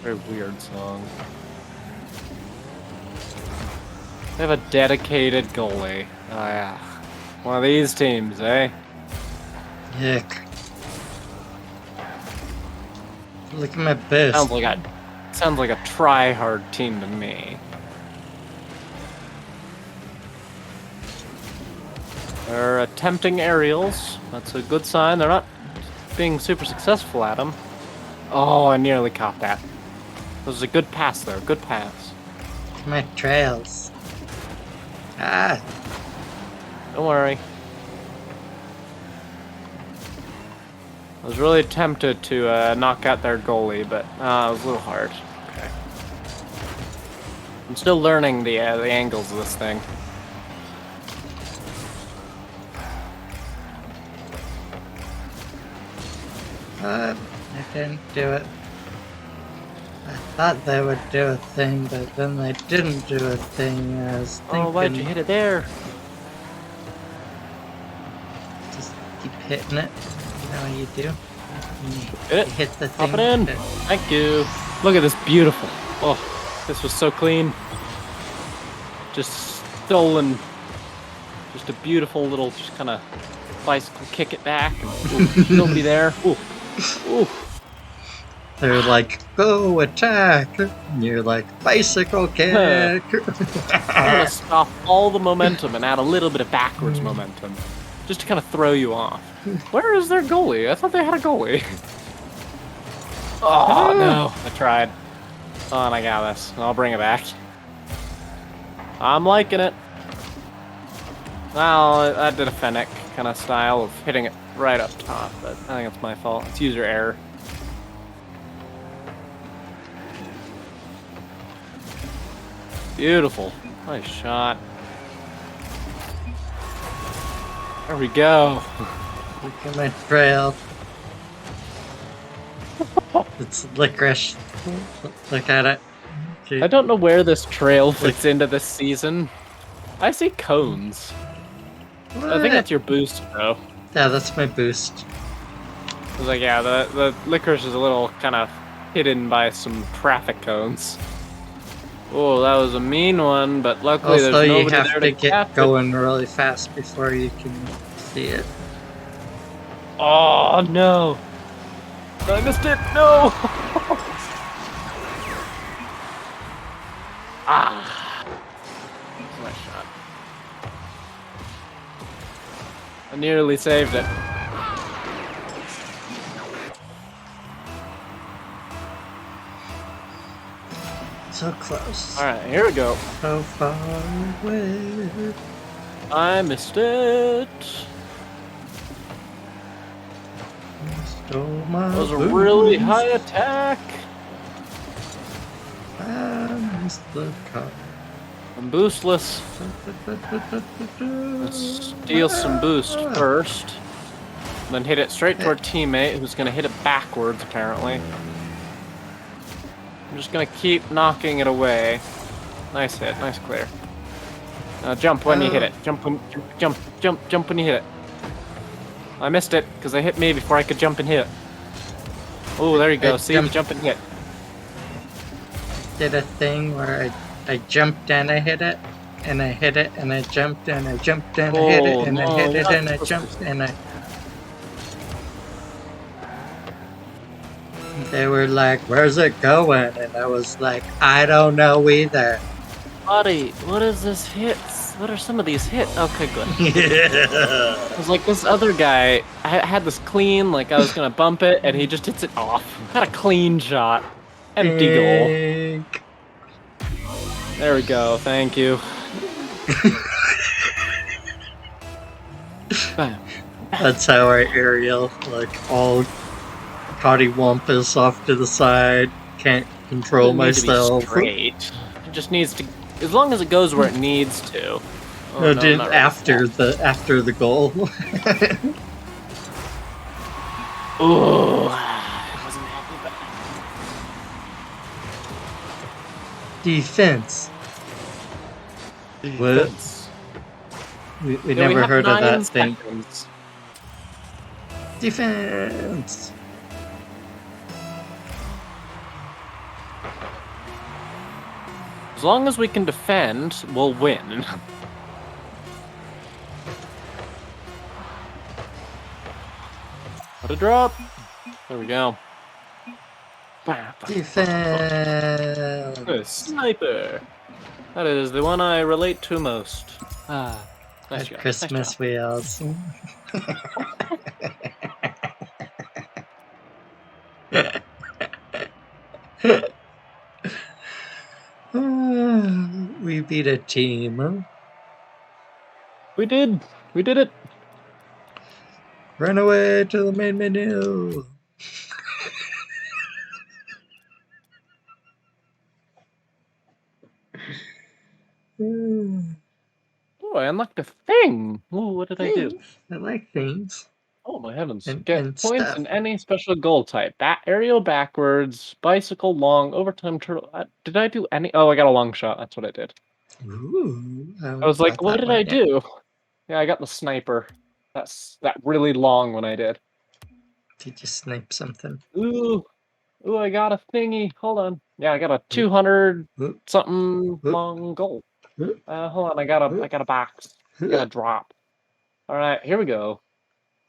Very weird song. They have a dedicated goalie. Oh yeah. One of these teams, eh? Yuck. Look at my best. Sounds like a try-hard team to me. They're attempting aerials. That's a good sign. They're not being super successful at them. Oh, I nearly caught that. That was a good pass there. Good pass. My trails. Ah. Don't worry. I was really tempted to knock out their goalie, but it was a little hard. Okay. I'm still learning the angles of this thing. I didn't do it. thought they would do a thing, but then they didn't do a thing. I was thinking, Oh, why'd you hit it there? just keep hitting it. You know what you do? Hit it. You hit the Pop thing. it in. Thank you. Look at this beautiful. Oh, this was so clean. Just stolen. Just a beautiful little, just kind of bicycle kick it back. And, ooh, nobody there. Ooh. Ooh. They're like, go attack! And you're like, bicycle kick! I'm gonna stop all the momentum and add a little bit of backwards momentum. Just to kind of throw you off. Where is their goalie? I thought they had a goalie. Oh, no. I tried. Oh, and I got this. I'll bring it back. I'm liking it. Well, I did a Fennec kind of style of hitting it right up top, but I think it's my fault. It's user error. Beautiful. Nice shot. There we go. Look at my trail. It's licorice. Look at it. I don't know where this trail fits into this season. I see cones. I think that's your boost, bro. Yeah, that's my boost. I was like, yeah, the licorice is a little kind of hidden by some traffic cones. Oh, that was a mean one, but luckily Also, there's you nobody have there to to get catch it. going really fast before you can see it. Oh, no. I missed it. No. Ah. Nice shot. I nearly saved it. So close. Alright, here we go. So far away. I missed it. Stole my That was a really boost. high attack. I missed the car. I'm boostless. Let's steal some boost first. Then hit it straight to our teammate, who's going to hit it backwards, apparently. I'm just going to keep knocking it away. Nice hit, nice clear. Now jump when you hit it. Jump when you hit it. I missed it, because they hit me before I could jump and hit it. Oh, there you go. See, you jump and hit. Did a thing where I jumped and I hit it, and I hit it, and I jumped and I jumped and I hit it, and I hit it, and I jumped and I... They were like, where's it going? And I was like, I don't know either. Buddy, what is this hits? What are some of these hits? Okay, good. Yeah. I was like, this other guy, I had this clean, like I was gonna bump it, and he just hits it off. Had a clean shot. Empty goal. There we go, thank you. Bam. That's how I aerial, like, all coddywampus off to the side, can't control Doesn't need to be myself. straight. It just needs to, as long as it goes where it needs to. Oh, No, no, did not after really. after the goal. Ooh, I wasn't happy, but... Defense. What? Defense. We Yeah, we never have heard of 9 that thing. seconds. Defense. As long as we can defend, we'll win. What a drop! There we go. Defense. A sniper! That is the one I relate to most. Ah, nice At job. Christmas Nice job. wheels. We beat a team. We did! We did it! Run away to the main menu. Oh, I unlocked a thing! Ooh, what did I do? I like things. Oh my heavens. and, Get and points stuff. in any special goal type. Aerial backwards, bicycle long, overtime turtle. Did I do any? Oh, I got a long shot. That's what I did. Ooh, I was like, got what that did one, I yeah. do? Yeah, I got the sniper. That's that really long one I did. Did you snipe something? Ooh, ooh, I got a thingy. Hold on. Yeah, I got a 200 Oop, something oop, long goal. oop, Hold on. I got oop, a box. I got a oop. drop. All right, here we go.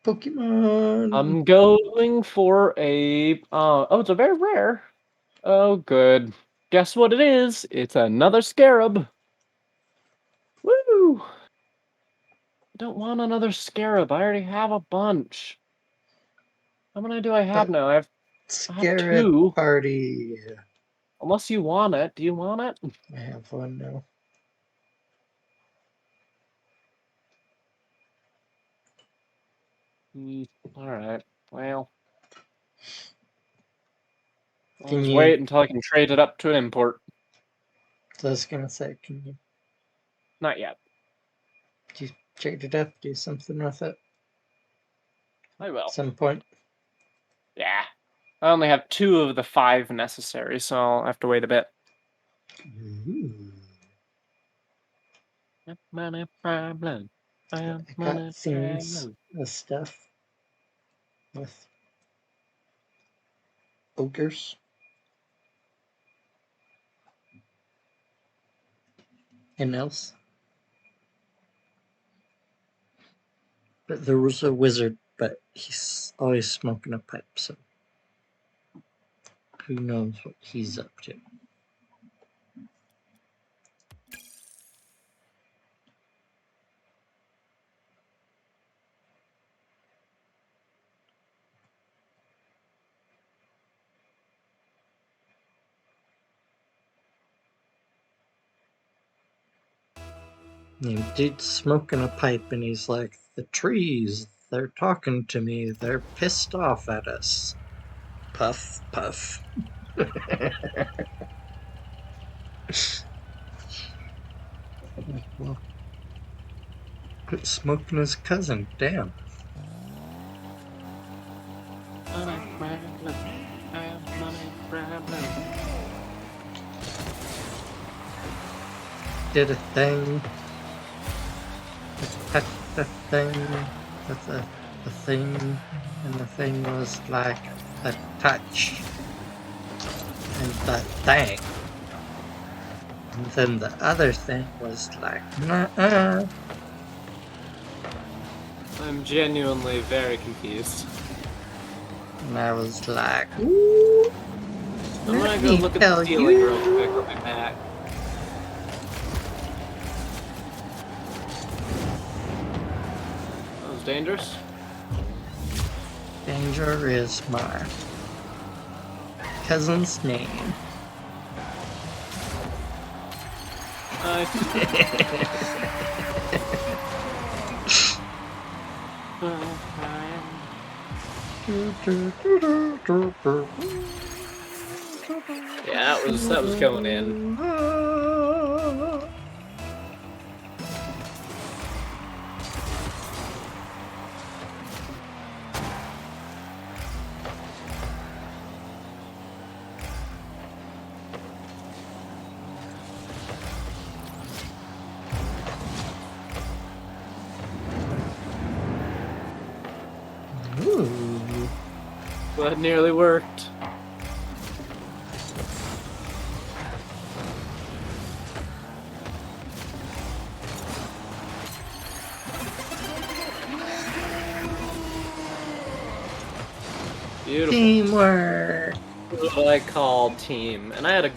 Pokemon. I'm going for a. Oh, it's a very rare. Oh, good. Guess what it is? It's another scarab. Woo! I don't want another scarab. I already have a bunch. How many do I have But now? I have Scarab 2. Party. Unless you want it. Do you want it? I have one now. All right. Well, I'll Can just you? wait until I can trade it up to an import. I was gonna say, can you Not yet. trade it up? Do something with it? I will. At some point. Yeah. I only have 2 of the 5 necessary, so I'll have to wait a bit. Ooh. Money problem. I got things of stuff with ogres. And else. But there was a wizard, but he's always smoking a pipe, so who knows what he's up to. And dude's smoking a pipe and he's like, the trees, they're talking to me, they're pissed off at us. Puff, puff. Well, quit smoking his cousin, damn. Did a thing. Touched the thing with the thing, and the thing was like a touch. And the thing. And then the other thing was like, nuh-uh. I'm genuinely very confused. And I was like, ooh. I'm gonna Let go me look at tell the ceiling you. real quick. I'll be back. That was dangerous. Danger is my cousin's name. Yeah, that was going in. Ooh. But it nearly worked. Beautiful. Teamwork. What I call team, and I had a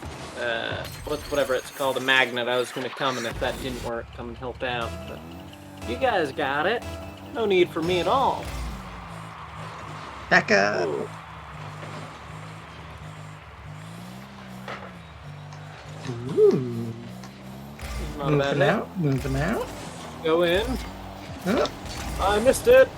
whatever it's called, a magnet. I was gonna come, and if that didn't work, come and help out. But you guys got it. No need for me at all. Back up. Ooh. Ooh. Not a bad Moving hit. out, moving out. Go in. Oh, I missed it.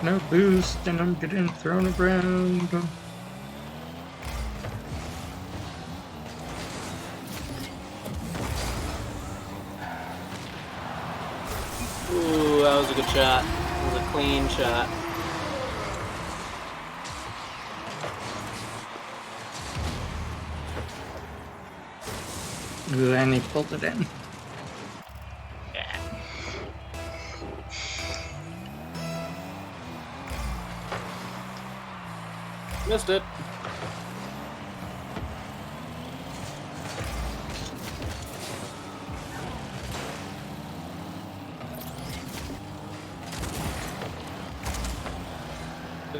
no boost, and I'm getting thrown around. a good shot. It was a clean shot. Ooh, and he pulled it in. Yeah. Missed it.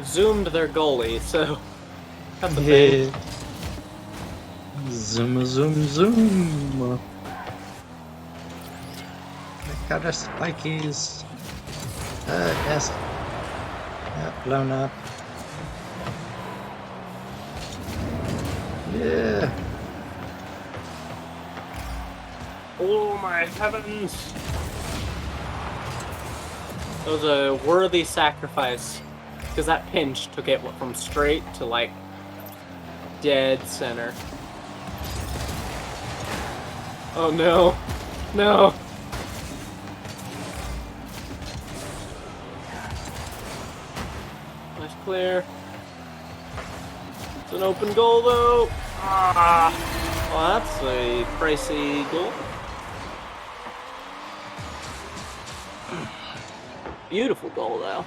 Zoomed their goalie, so cut the thing. Zoom, zoom, zoom. I got our spikies. Yes. Yeah, blown up. Yeah. Oh my heavens! That was a worthy sacrifice. Because that pinch took it from straight to, like, dead center. Oh no. No! Nice clear. It's an open goal, though! Ah! Well, that's a pricey goal. Beautiful goal, though.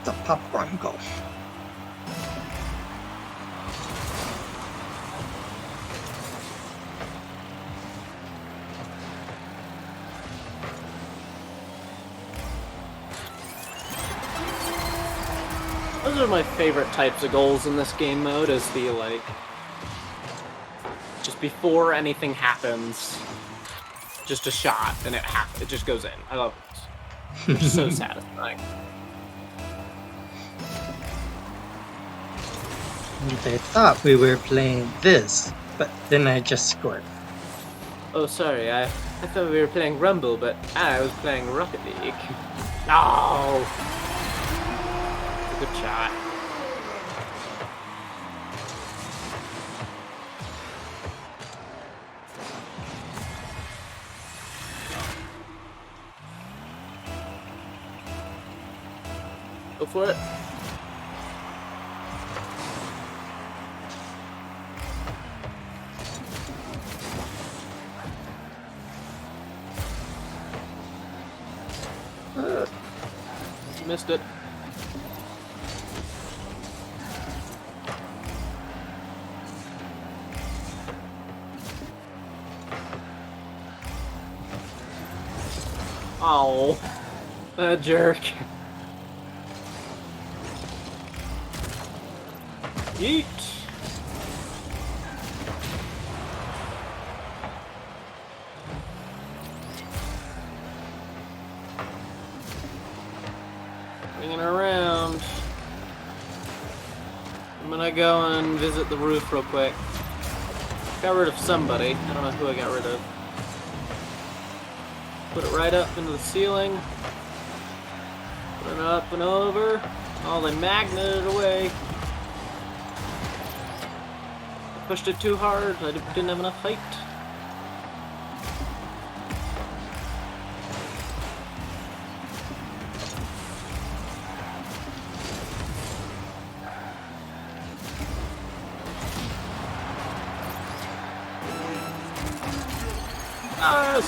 The popcorn goal. Those are my favorite types of goals in this game mode, is the, like, just before anything happens, just a shot, and it just goes in. I love it. It's so satisfying. They thought we were playing this, but then I just scored. Oh, sorry, I thought we were playing Rumble, but I was playing Rocket League. No! Good shot. Go for it. Missed it. Oh, that jerk. Yeet. Bringing her around. I'm gonna go and visit the roof real quick. Got rid of somebody. I don't know who I got rid of. Put it right up into the ceiling. Put it up and over. Oh, they magneted it away. I pushed it too hard. I didn't have enough height. Yes!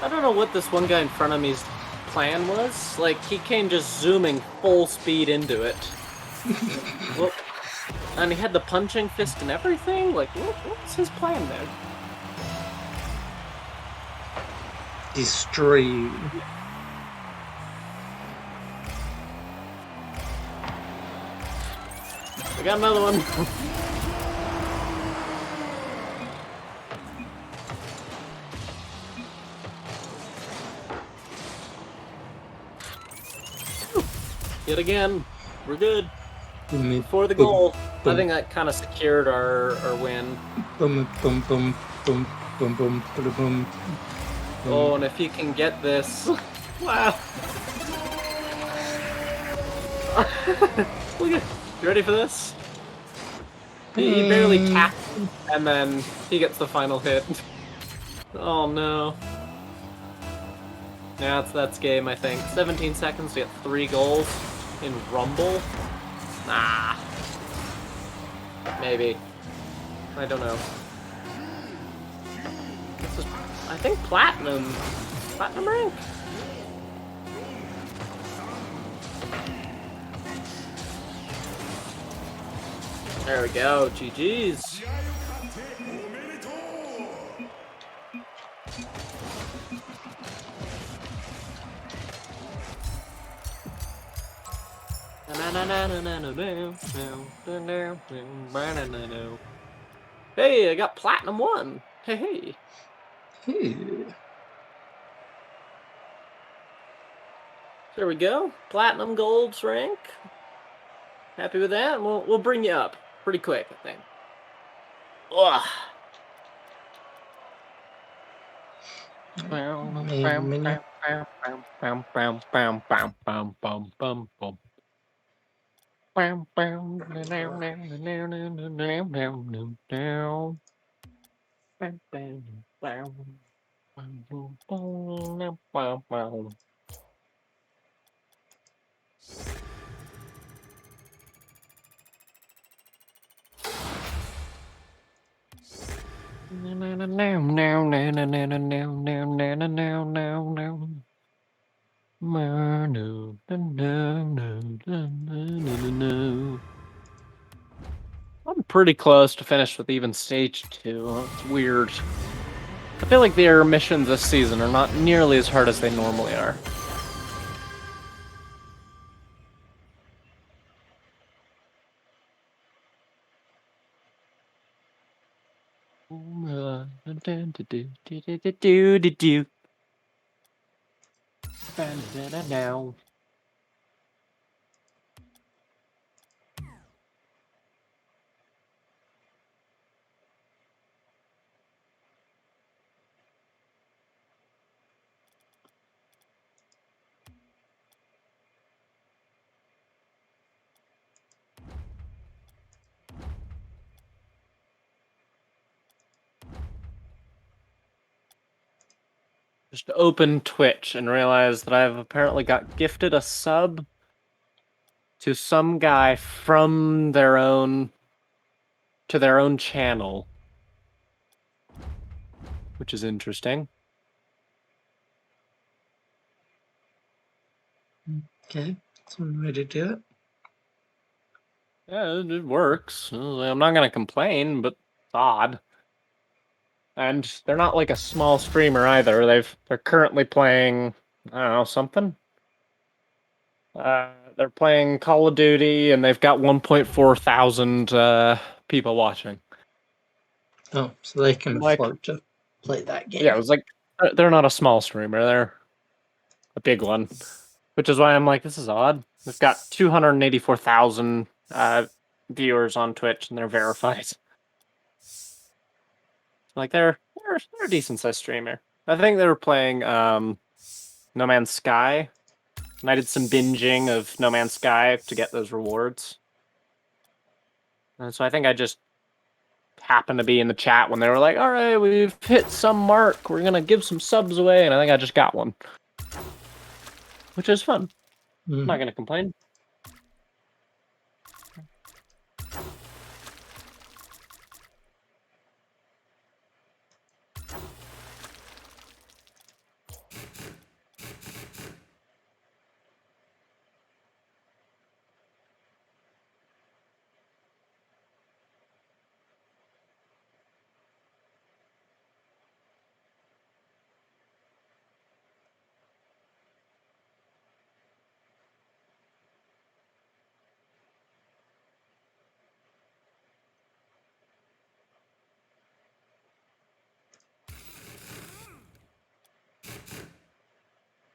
I don't know what this one guy in front of me's plan was. Like, he came just zooming full speed into it. Whoop. And he had the punching fist and everything? Like, what was his plan there? Destroy you. I got another one. Yet again, we're good. For the goal. I think that kind of secured our win. Boom, boom, boom, boom, boom, boom, boom, boom. Oh, and if he can get this. Wow. Look at. You ready for this? He barely tapped him, and then he gets the final hit. Oh no. Yeah, that's game, I think. 17 seconds to get 3 goals in Rumble? Nah. Maybe. I don't know. This is, I think, Platinum. Platinum rank? There we go. GG's. Hey, I got Platinum 1. Hey, hey. Ooh. There we go. Platinum Gold's rank. Happy with that? We'll bring you up pretty quick, I think. Ugh. I'm pretty close to finish with even stage 2. It's weird. I feel like their missions this season are not nearly as hard as they normally are. Now. Just open Twitch and realize that I've apparently got gifted a sub to some guy from their own channel, which is interesting. Okay, that's one way to do it. Yeah, it works. I'm not gonna complain, but it's odd. And they're not like a small streamer either. They're currently playing, I don't know, something. They're playing Call of Duty, and they've got 1.4 thousand people watching. Oh, so they can Like, afford to play that game. yeah, it was like they're not a small streamer; they're a big one, which is why I'm like, this is odd. They've got 284,000 viewers on Twitch, and they're verified. Like they're a decent sized streamer. I think they were playing No Man's Sky, and I did some binging of No Man's Sky to get those rewards. And so I think I just happened to be in the chat when they were like, "All right, we've hit some mark. We're gonna give some subs away," and I think I just got one, which is fun. I'm not gonna complain.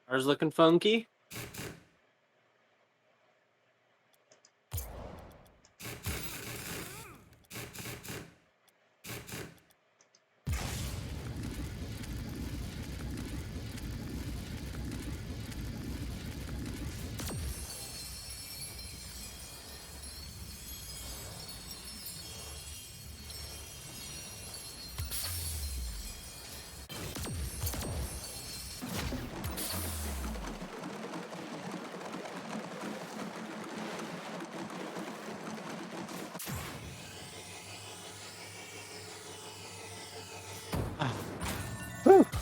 Ours looking funky.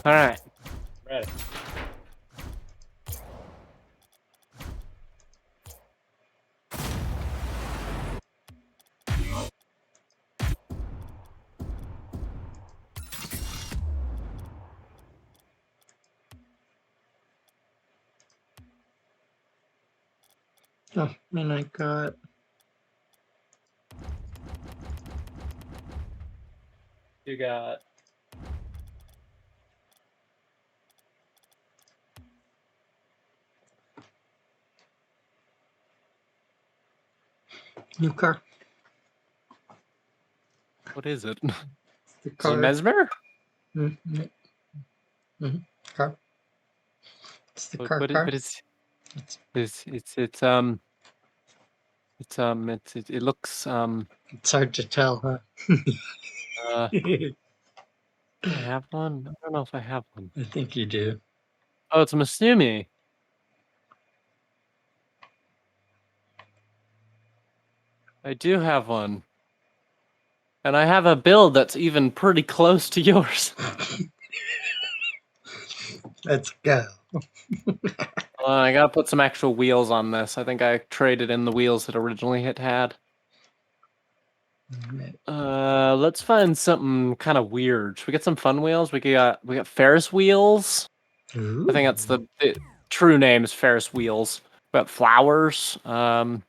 All right. Ready. Oh, and I got You got new car. what is it? The Is it car. Mesmer? Mm-hmm. Mm-hmm. Car. It's the car. But Car. but it looks It's hard to tell, huh? do I have one? I don't know if I have one. I think you do. Oh, it's a Masumi. I do have one. And I have a build that's even pretty close to yours. Let's go. I gotta put some actual wheels on this. I think I traded in the wheels that originally it had. Let's find something kind of weird. Should we get some fun wheels? We got Ferris wheels. I think that's the true name is Ferris wheels. We got flowers. I'm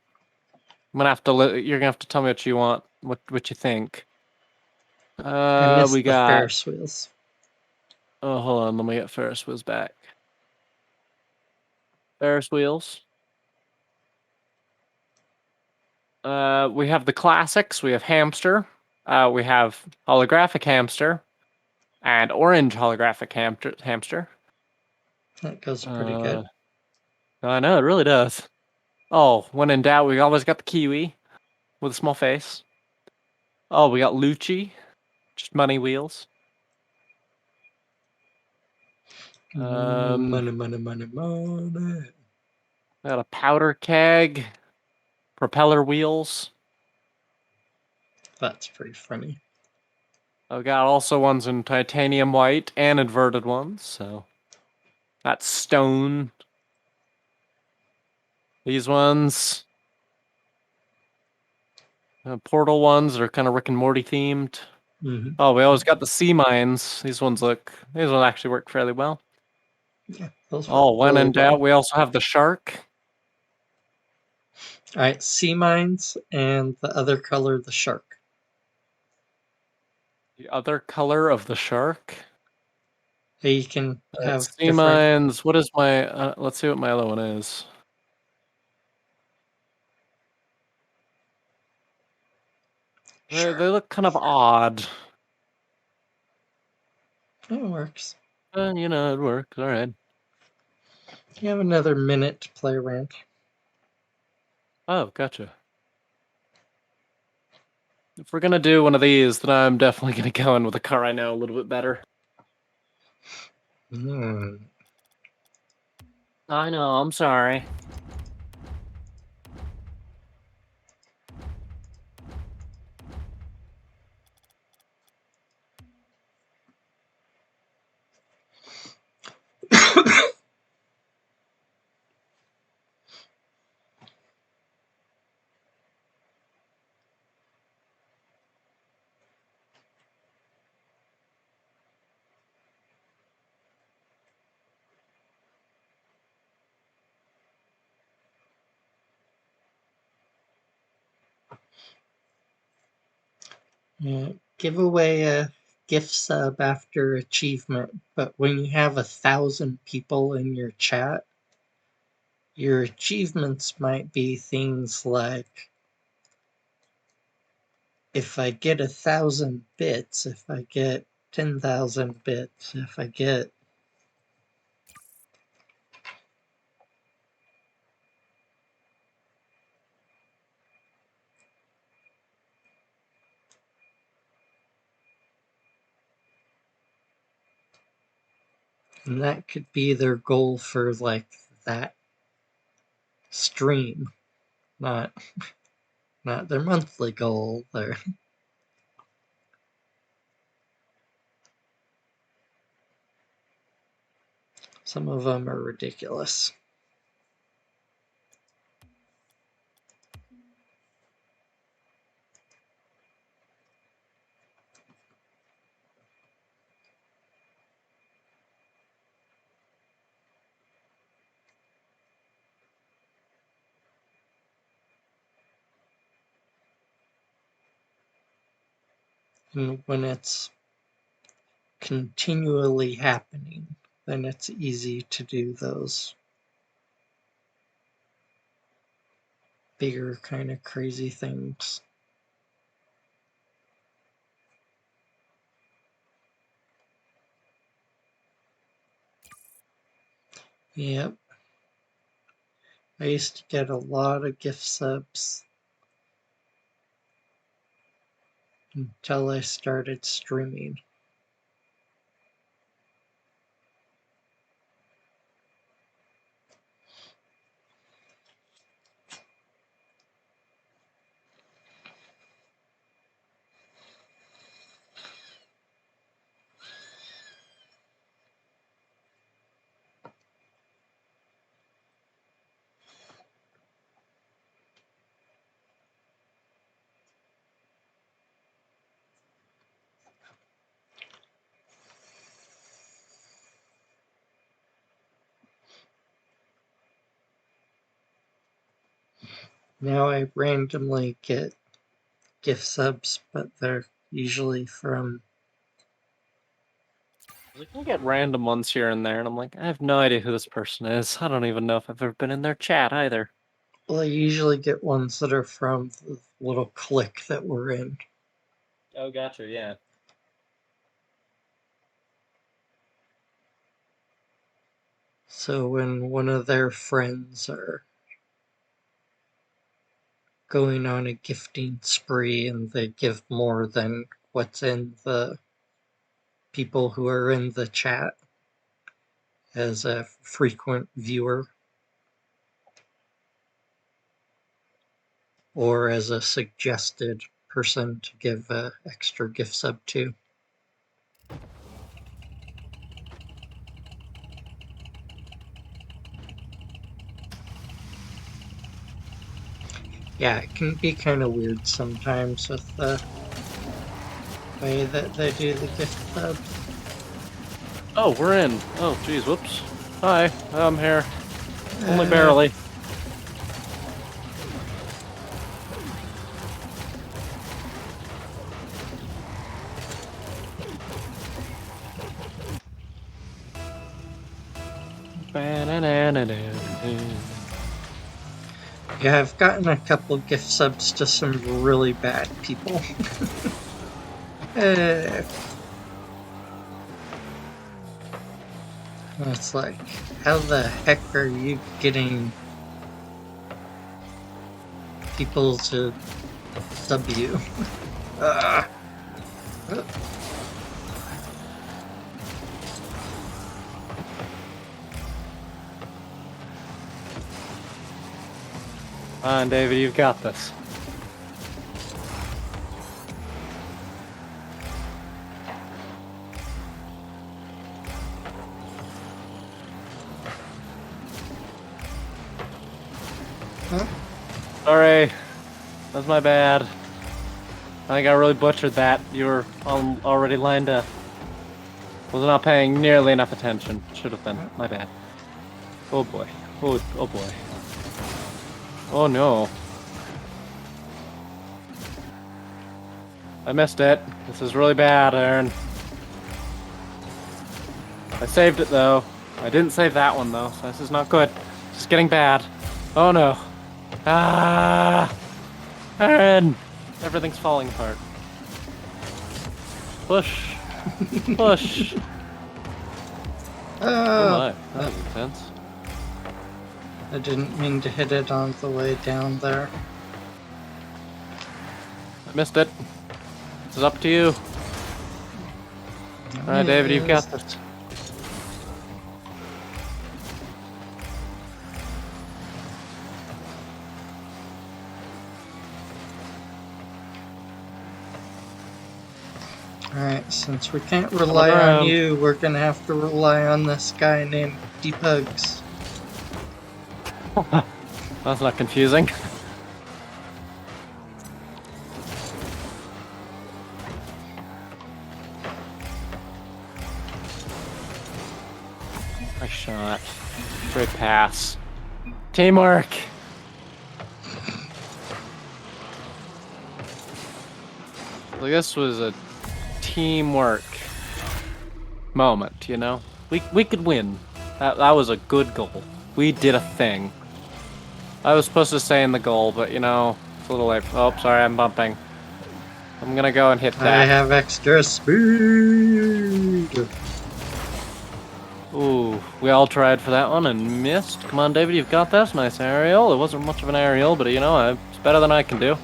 gonna have to. You're gonna have to tell me what you want. What you think? I missed We the got. Ferris wheels. Oh, hold on. Let me get Ferris wheels back. Ferris wheels. We have the classics. We have hamster. We have holographic hamster, and orange holographic hamster. That goes pretty good. I know it really does. Oh, when in doubt, we always got the kiwi with a small face. Oh, we got Lucci, just money wheels. Money, money, money, money. We got a powder keg, propeller wheels. That's pretty funny. I got also ones in titanium white and inverted ones. So that's stone. These ones, portal ones that are kind of Rick and Morty themed. Mm-hmm. Oh, we always got the sea mines. These ones actually work fairly well. Yeah, those work Oh, when really in doubt, well. we also have the shark. All right, sea mines and the other color, the shark. The other color of the shark. Hey, you can have Sea different. mines. What is my? Let's see what my other one is. They look kind of odd. It works. It works. All right. You have another minute to play around. Oh, gotcha. If we're gonna do one of these, then I'm definitely gonna go in with a car I know a little bit better. Hmm. I know. I'm sorry. Yeah, give away a gift sub after achievement, but when you have 1,000 people in your chat, your achievements might be things like if I get 1,000 bits, if I get 10,000 bits, if I get. And that could be their goal for like that stream, not their monthly goal. Their Some of them are ridiculous. And when it's continually happening, then it's easy to do those bigger kind of crazy things. Yep. I used to get a lot of gift subs until I started streaming. Now I randomly get gift subs, but they're usually from... I can get random ones here and there, and I'm like, I have no idea who this person is. I don't even know if I've ever been in their chat either. Well, I usually get ones that are from the little clique that we're in. Oh, gotcha, yeah. So when one of their friends are going on a gifting spree and they give more than what's in the people who are in the chat as a frequent viewer or as a suggested person to give an extra gift sub to. Yeah, it can be kind of weird sometimes with the way that they do the gift subs. Oh, we're in. Oh, geez, whoops. Hi, I'm here. Only barely. Yeah, I've gotten a couple gift subs to some really bad people. It's like, how the heck are you getting people to sub you? Come on, David, you've got this. Huh? Sorry, that's my bad. I think I really butchered that. You were already lined up. Was not paying nearly enough attention. Should have been. My bad. Oh boy. Oh boy. Oh no. I missed it. This is really bad, Aaron. I saved it though. I didn't save that one though, so this is not good. It's getting bad. Oh no. Ah! Aaron! Everything's falling apart. Push. Push. Oh my. That was intense. I didn't mean to hit it on the way down there. I missed it. This is up to you. Alright, David, you've got this. Alright, since we can't rely on you, we're gonna have to rely on this guy named tasty pugs. That's not confusing. Nice shot. Great pass. Teamwork. Well, this was a teamwork moment, you know? We could win. That was a good goal. We did a thing. I was supposed to stay in the goal, but you know, it's a little late. Oh, sorry, I'm bumping. I'm gonna go and hit I that. have extra speed. Ooh, we all tried for that one and missed. Come on, David, you've got this. Nice aerial. It wasn't much of an aerial, but you know, it's better than I can do.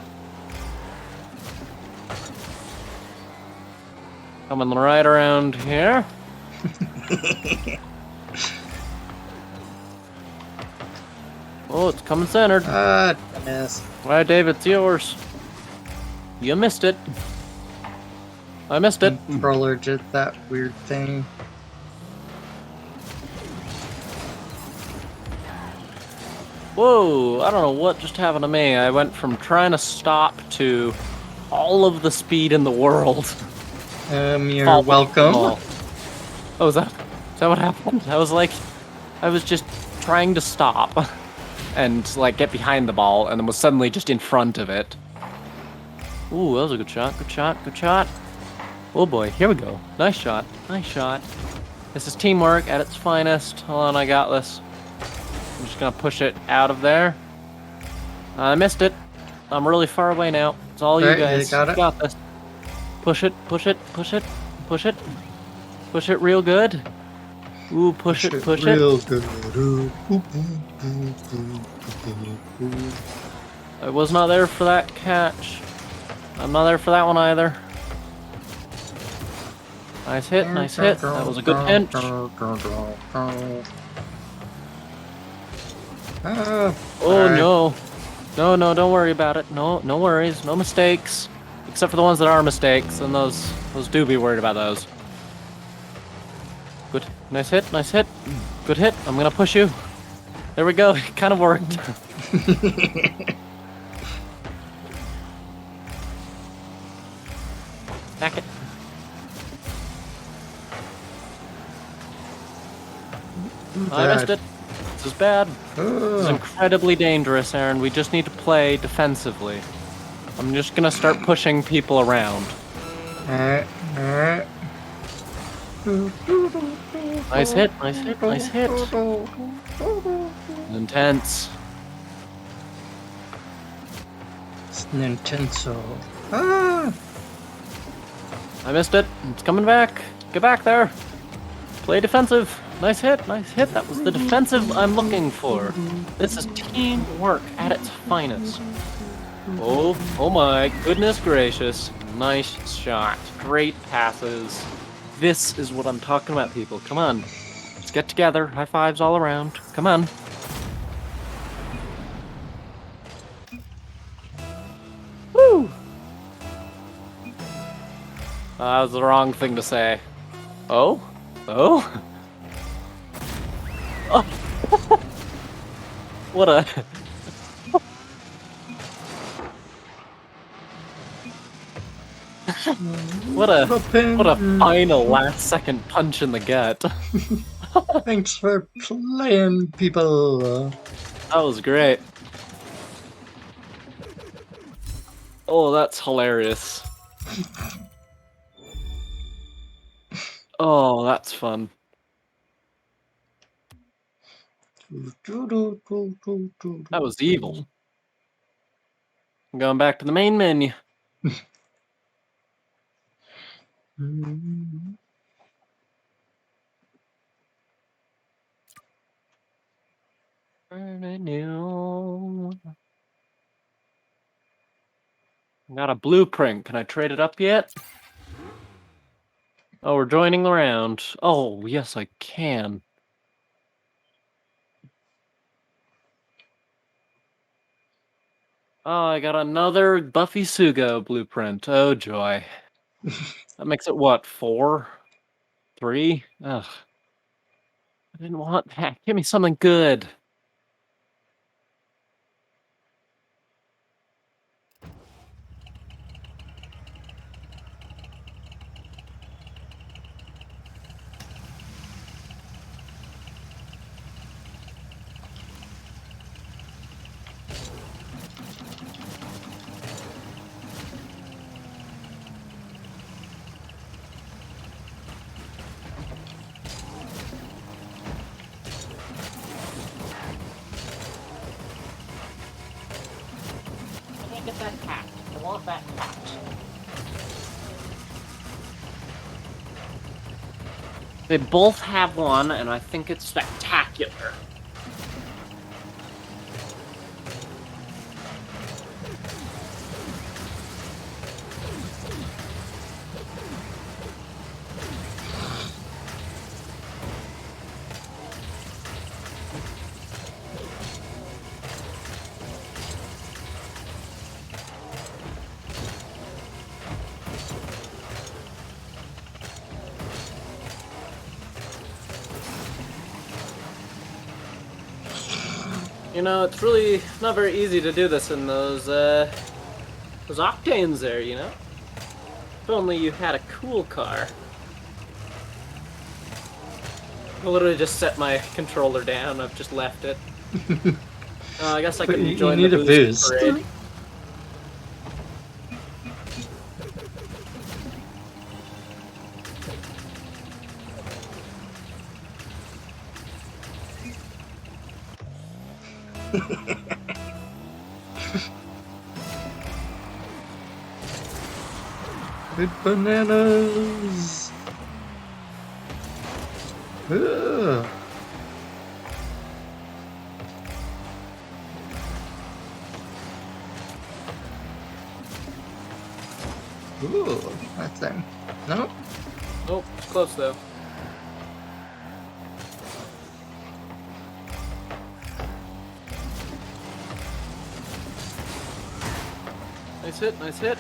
Coming right around here. Oh, it's coming centered. Ah, yes. Alright, David, it's yours. You missed it. I missed it. Controller did that weird thing. Whoa, I don't know what just happened to me. I went from trying to stop to all of the speed in the world. You're Following the welcome. ball. Oh, is that what happened? I was just trying to stop and like get behind the ball and then was suddenly just in front of it. Ooh, that was a good shot, good shot, good shot. Oh boy, here we go. Nice shot, nice shot. This is teamwork at its finest. Hold on, I got this. I'm just gonna push it out of there. I missed it. I'm really far away now. It's all you Alright, you guys. got it? Got this. Push it, push it, push it, push it. Push it real good. Ooh, push it, push it. Real good. I was not there for that catch. I'm not there for that one either. Nice hit, nice hit. That was a good pinch. Oh no. No, no, don't worry about it. No, no worries. No mistakes. Except for the ones that are mistakes, and those do be worried about those. Good. Nice hit, nice hit. Good hit. I'm gonna push you. There we go. It kind of worked. Back it. I missed it. This is bad. This is incredibly dangerous, Aaron. We just need to play defensively. I'm just gonna start pushing people around. Nice hit, nice hit, nice hit. Intense. It's Nintenso. Ah! I missed it. It's coming back. Get back there. Play defensive. Nice hit, nice hit. That was the defensive I'm looking for. This is teamwork at its finest. Oh my goodness gracious. Nice shot. Great passes. This is what I'm talking about, people. Come on. Let's get together. High fives all around. Come on. Woo! That was the wrong thing to say. Oh? Oh? Oh. What a... What a final last second punch in the gut. Thanks for playing, people. That was great. Oh, that's hilarious. Oh, that's fun. That was evil. I'm going back to the main menu. Got a blueprint. Can I trade it up yet? Oh, we're joining the round. Oh, yes, I can. Oh, I got another Buffy Sugo blueprint. Oh, joy. That makes it what, 4? 3? Ugh. I didn't want that. Give me something good. I can't get that hat. I want that hat. They both have one, and I think it's spectacular. You know, it's really not very easy to do this in those octanes there, you know? If only you had a cool car. I literally just set my controller down, I've just left it. I guess I But could join you the need a boost boost. parade. Good bananas. Ugh. Ooh, that thing. No? Oh, it's close though. Nice hit, nice hit.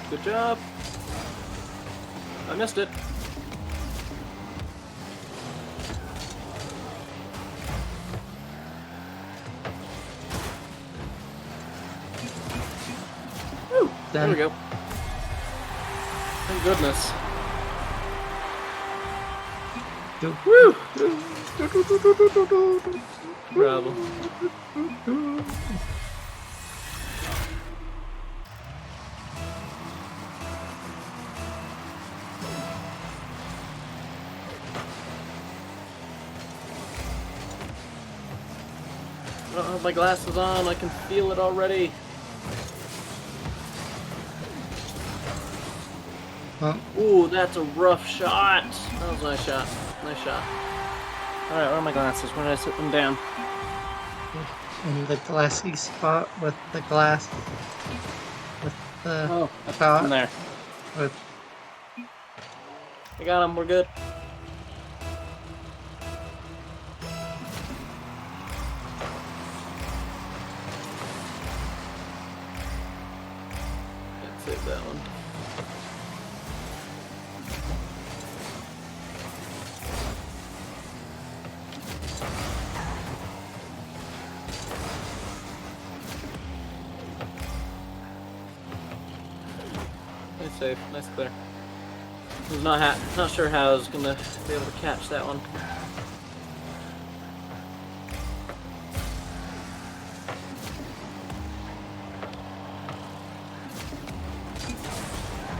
Good job. I missed it. Woo, there we go. Thank goodness. Woo! Bravo. I don't have my glasses on, I can feel it already. Huh? Ooh, that's a rough shot. That was a nice shot. Nice shot. Alright, where are my glasses? Where did I sit them down? In the glassy spot with the glass. With the Oh, pot. in there. With I got him, we're good. Let's save that one. Nice save, nice clear. I was not sure how I was gonna be able to catch that one.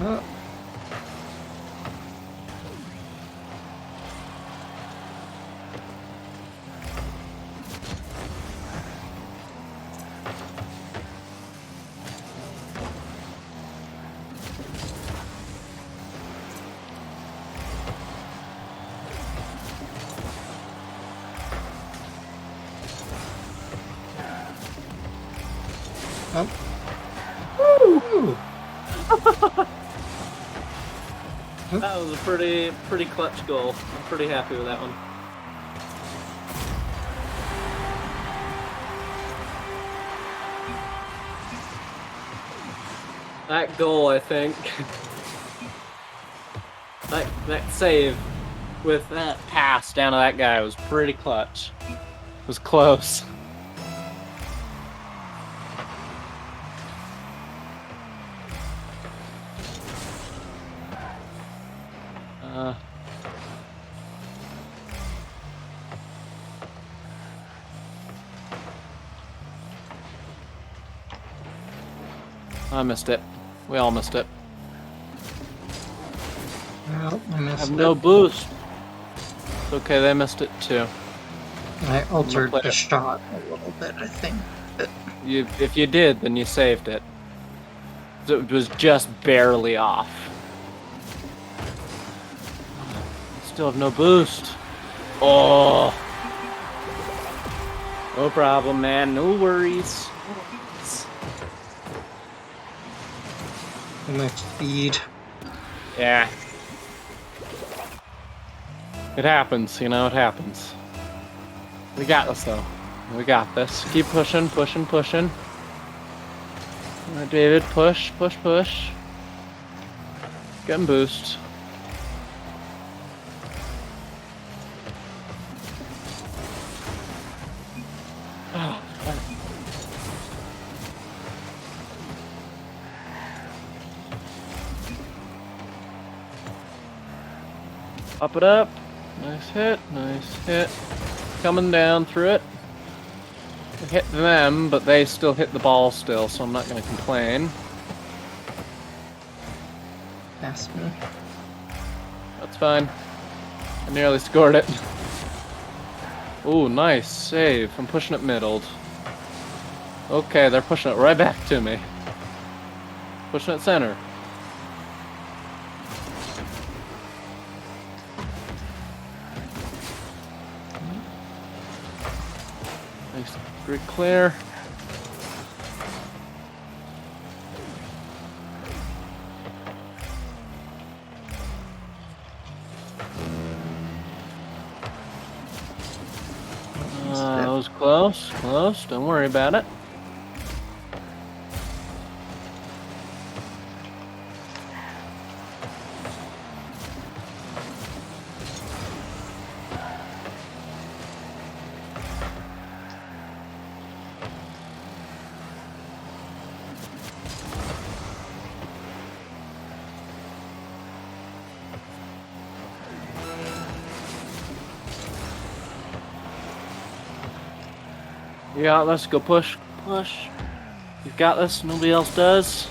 oh. Woo! That was a pretty clutch goal. I'm pretty happy with that one. That goal, I think. that save with that pass down to that guy was pretty clutch. It was close. I missed it. We all missed it. Well, I I missed have it. no boost. It's okay, they missed it too. I altered play the it. shot a little bit, I think. If you did, then you saved it. So it was just barely off. Still have no boost. Oh. No problem, man. No worries. Too much speed. Yeah. It happens, you know, it happens. We got this, though. We got this. Keep pushing, pushing, pushing. All right, David, push, push, push. Get him boost. Oh, up it up. Nice hit, nice hit. Coming down through it. I hit them, but they still hit the ball still, so I'm not going to complain. Pass me. That's fine. I nearly scored it. Ooh, nice save. I'm pushing it middled. Okay, they're pushing it right back to me. Pushing it center. Nice, pretty clear. That was close, close. Don't worry about it. Yeah, let's go push, push. You've got this, nobody else does.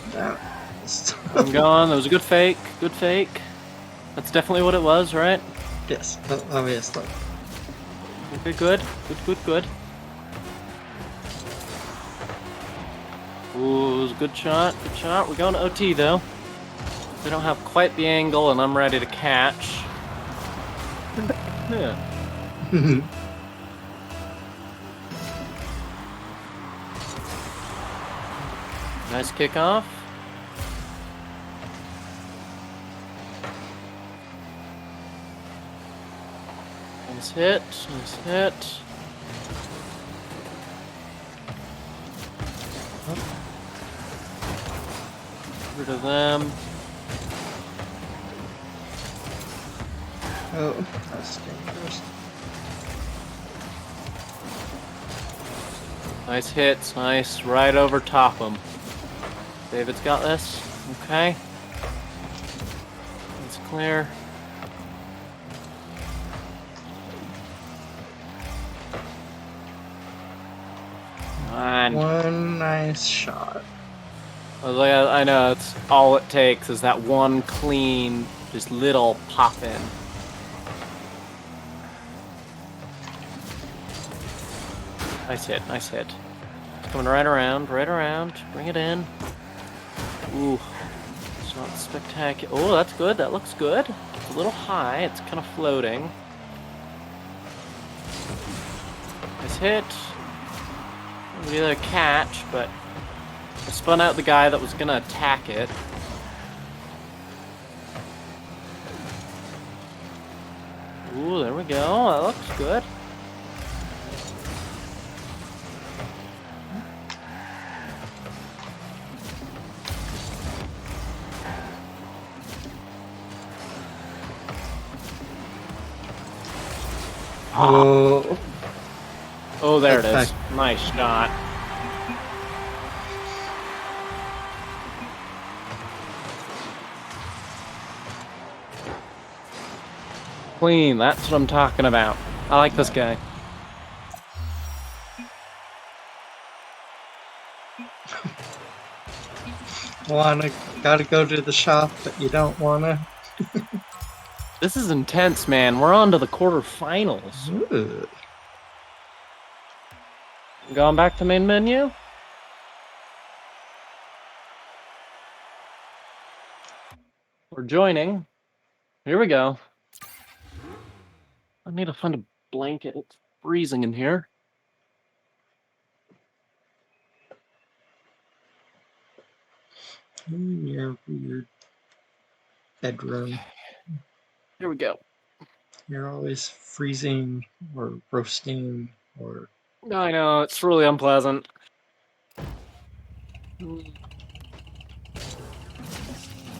I'm gone. That was a good fake, good fake. That's definitely what it was, right? Yes, obviously. Okay, good, good, good, good. Ooh, it was a good shot, good shot. We're going to OT though. They don't have quite the angle, and I'm ready to catch. Yeah. Nice kickoff. Nice hit, nice hit. Rid of them. Oh, that's dangerous. Nice hits, nice. Right over top them. David's got this. Okay. It's clear. And One nice shot. I know it's all it takes is that one clean, just little pop in. Nice hit, nice hit. It's coming right around, bring it in. Ooh, it's not spectacular. Oh, that's good, that looks good. It's a little high, it's kind of floating. Nice hit. Maybe a catch, but I spun out the guy that was gonna attack it. Ooh, there we go. That looks good. Oh, Oh, there it is. Okay. Nice shot. Clean, that's what I'm talking about. I like this guy. gotta go to the shop, but you don't wanna. This is intense, man. We're on to the quarterfinals. Ooh. Going back to main menu? We're joining. Here we go. I need to find a blanket. It's freezing in here. Yeah, weird bedroom. Here we go. You're always freezing or roasting or. I know, it's really unpleasant.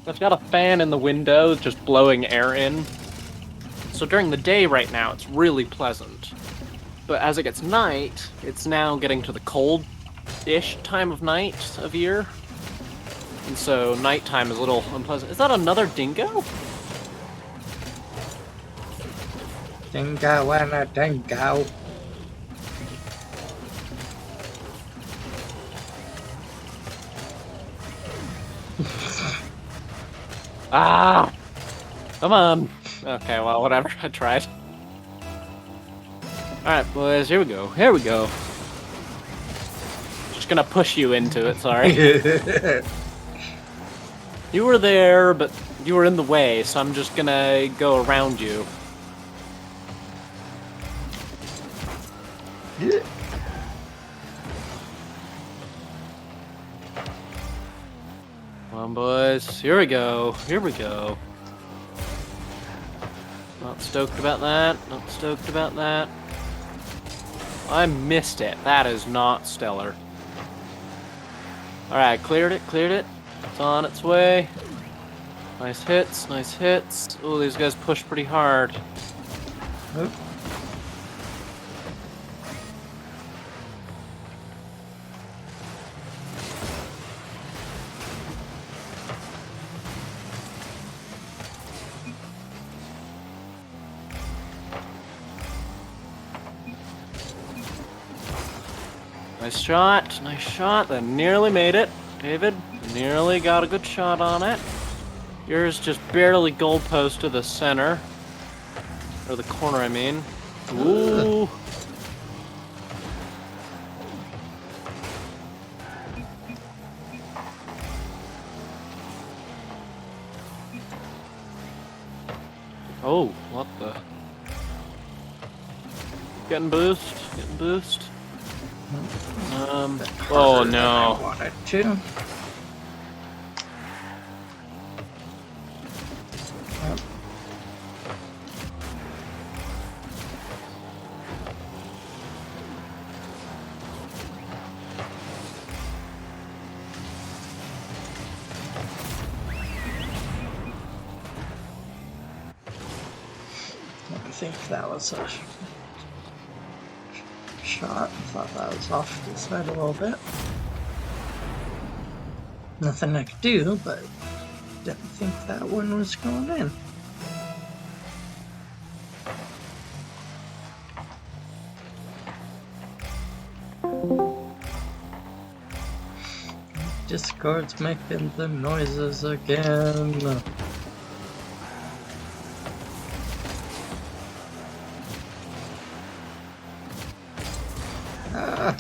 I've got a fan in the window just blowing air in. So during the day right now, it's really pleasant. But as it gets night, it's now getting to the cold-ish time of night of year. And so nighttime is a little unpleasant. Is that another dingo? Dingo and a dingo. Ah! Come on! Okay, well, whatever. I tried. Alright, boys, here we go. Here we go. Just gonna push you into it, sorry. You were there, but you were in the way, so I'm just gonna go around you. Come on, boys. Here we go. Here we go. Not stoked about that. Not stoked about that. I missed it. That is not stellar. Alright, cleared it, cleared it. It's on its way. Nice hits, nice hits. Oh, these guys push pretty hard. Oop. Nice shot, nice shot. That nearly made it. David, nearly got a good shot on it. Yours just barely goalpost to the center. Or the corner, I mean. Ooh. Oh, what the? Getting boost, getting boost. Oh I no. wanted to. I think that was a shot. Thought that was off to the side a little bit. Nothing I could do, but didn't think that one was going in. Discord's making the noises again. Ah.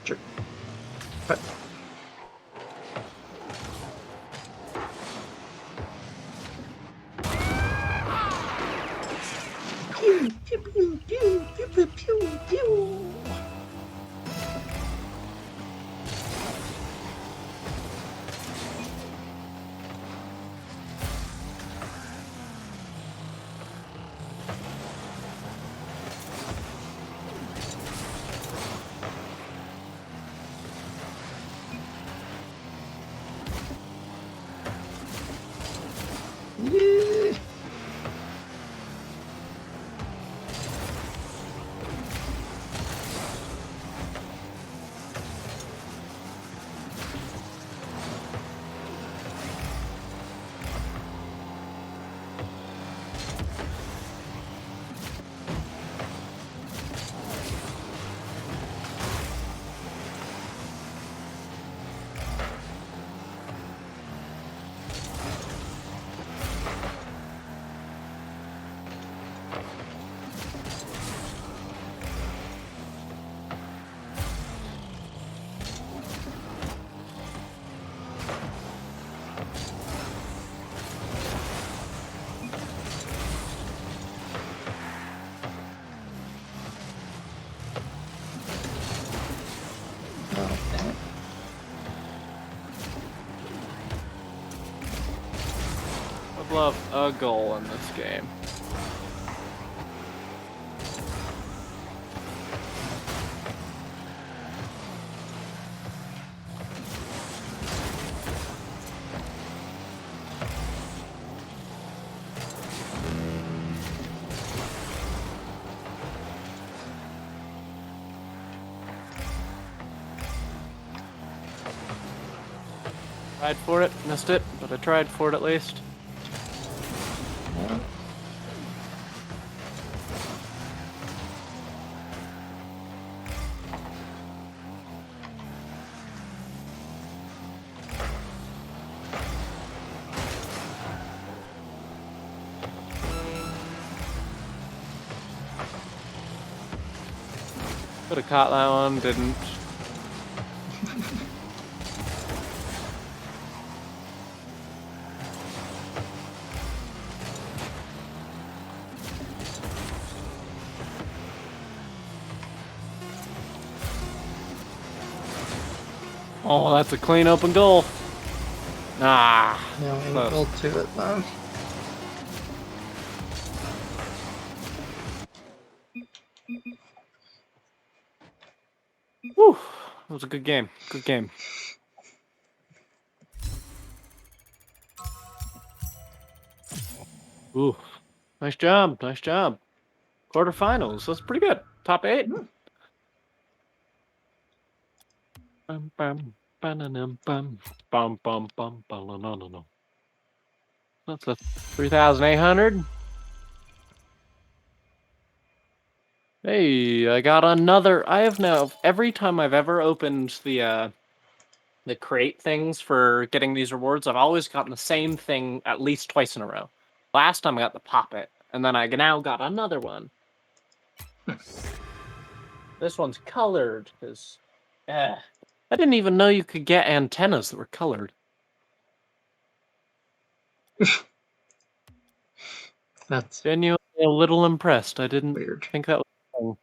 Sure. But pew pew pew pew pew pew pew pew. Yeah. Oh, damn it. I'd love a goal in this game. Tried for it, missed it, but I tried for it at least. Yeah. Could have caught that one, didn't. Oh, that's a clean open goal. Ah, No Close. angle to it though. whew. That was a good game. Good game. Ooh, nice job. Nice job. Quarterfinals. That's pretty good. Top 8. Bum, bum, ba-na-num, bum, bum, bum, bum, ba-la-na-na-na. That's a 3,800. Hey, I got another. I have now, every time I've ever opened the crate things for getting these rewards, I've always gotten the same thing at least twice in a row. Last time I got the Poppet, and then I now got another one. This one's colored, because I didn't even know you could get antennas that were colored. That's Genuinely a little impressed. I didn't weird. think that was a thing.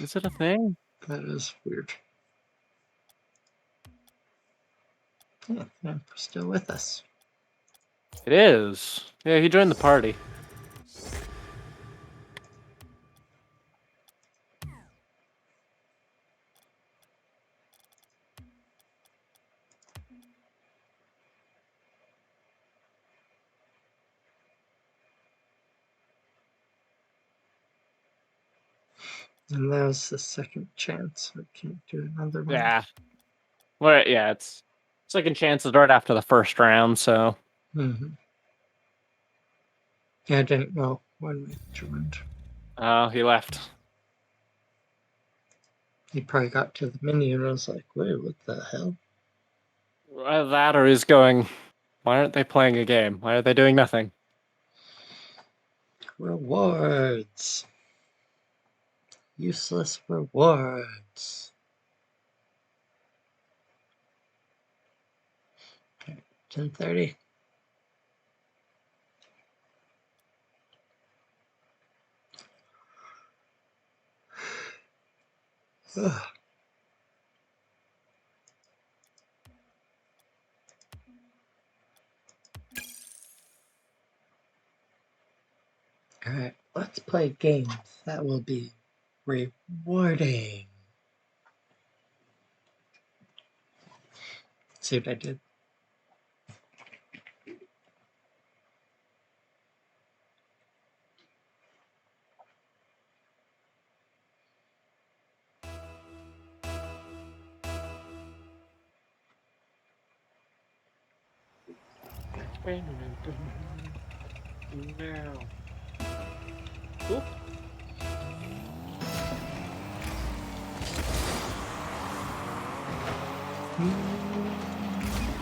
Is it a thing? That is weird. Yeah, I'm still with us. It is. Yeah, he joined the party. And that was the second chance. I can't do another one. Yeah. Well, yeah, it's second chances right after the first round, so Mm-hmm. Yeah, I didn't know when we joined. he left. He probably got to the menu and I was like, wait, what the hell? That or he's going, why aren't they playing a game? Why are they doing nothing? Rewards. Useless rewards. 10:30. Ugh. Alright, let's play games. That will be rewarding. See what I did? Now. Oop.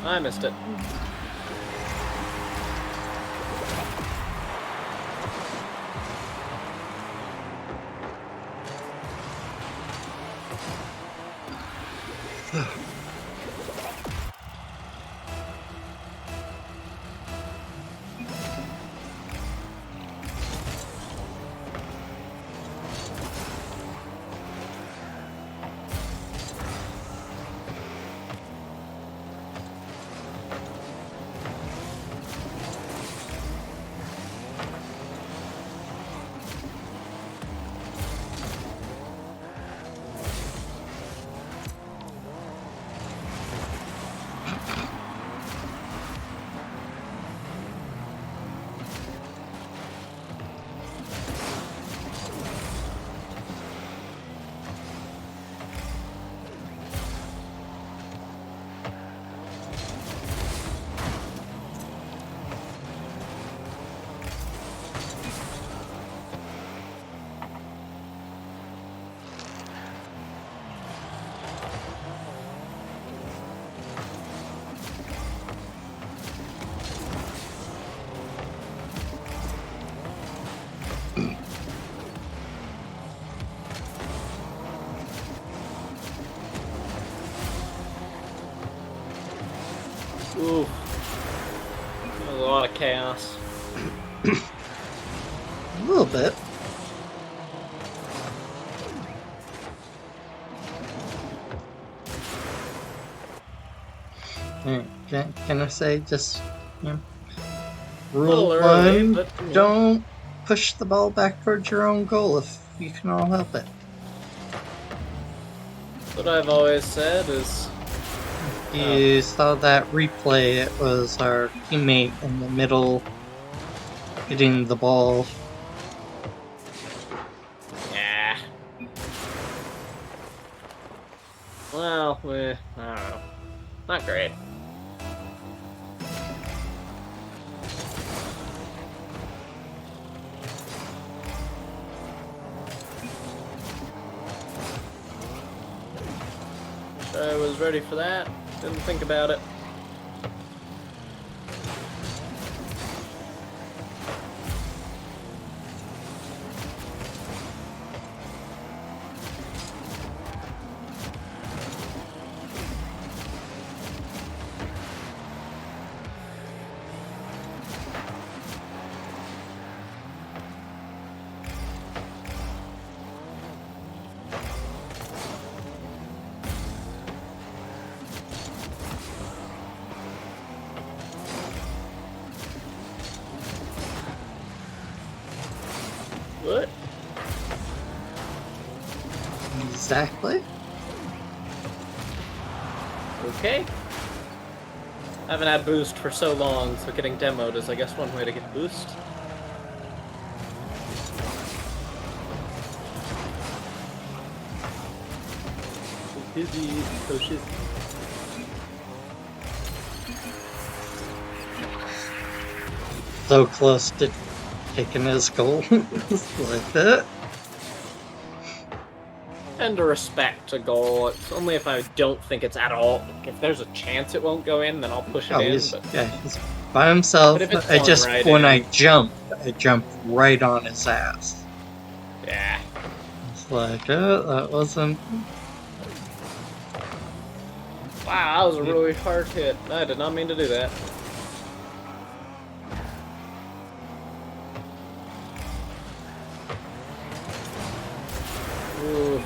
I missed it. Ooh. That was a lot of chaos. A little bit. Can I say just, you know, rule Little early, one, but, yeah. don't push the ball back towards your own goal if you can all help it. What I've always said is, You saw that replay, it was our teammate in the middle hitting the ball. yeah. Well, I don't know. Not great. Wish I was ready for that. Didn't think about it. What? Exactly. Okay. I haven't had boost for so long, so getting demoed is, I guess, one way to get boost. So shizzy. So close to taking his goal. Like that. And to respect a goal, it's only if I don't think it's at all. If there's a chance it won't go in, then I'll push it Oh, in. he's, But yeah, he's by himself. But if it's I going just, right when in- I jumped right on his ass. yeah, It's like, that wasn't. wow, that was a really hard hit. I did not mean to do that. Ooh.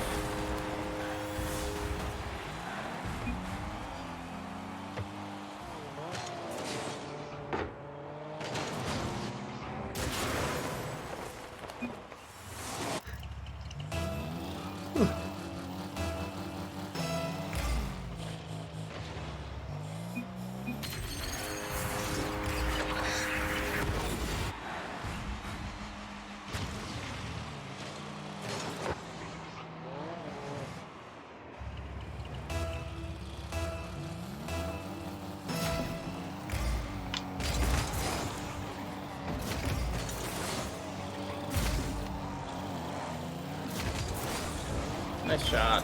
Nice shot.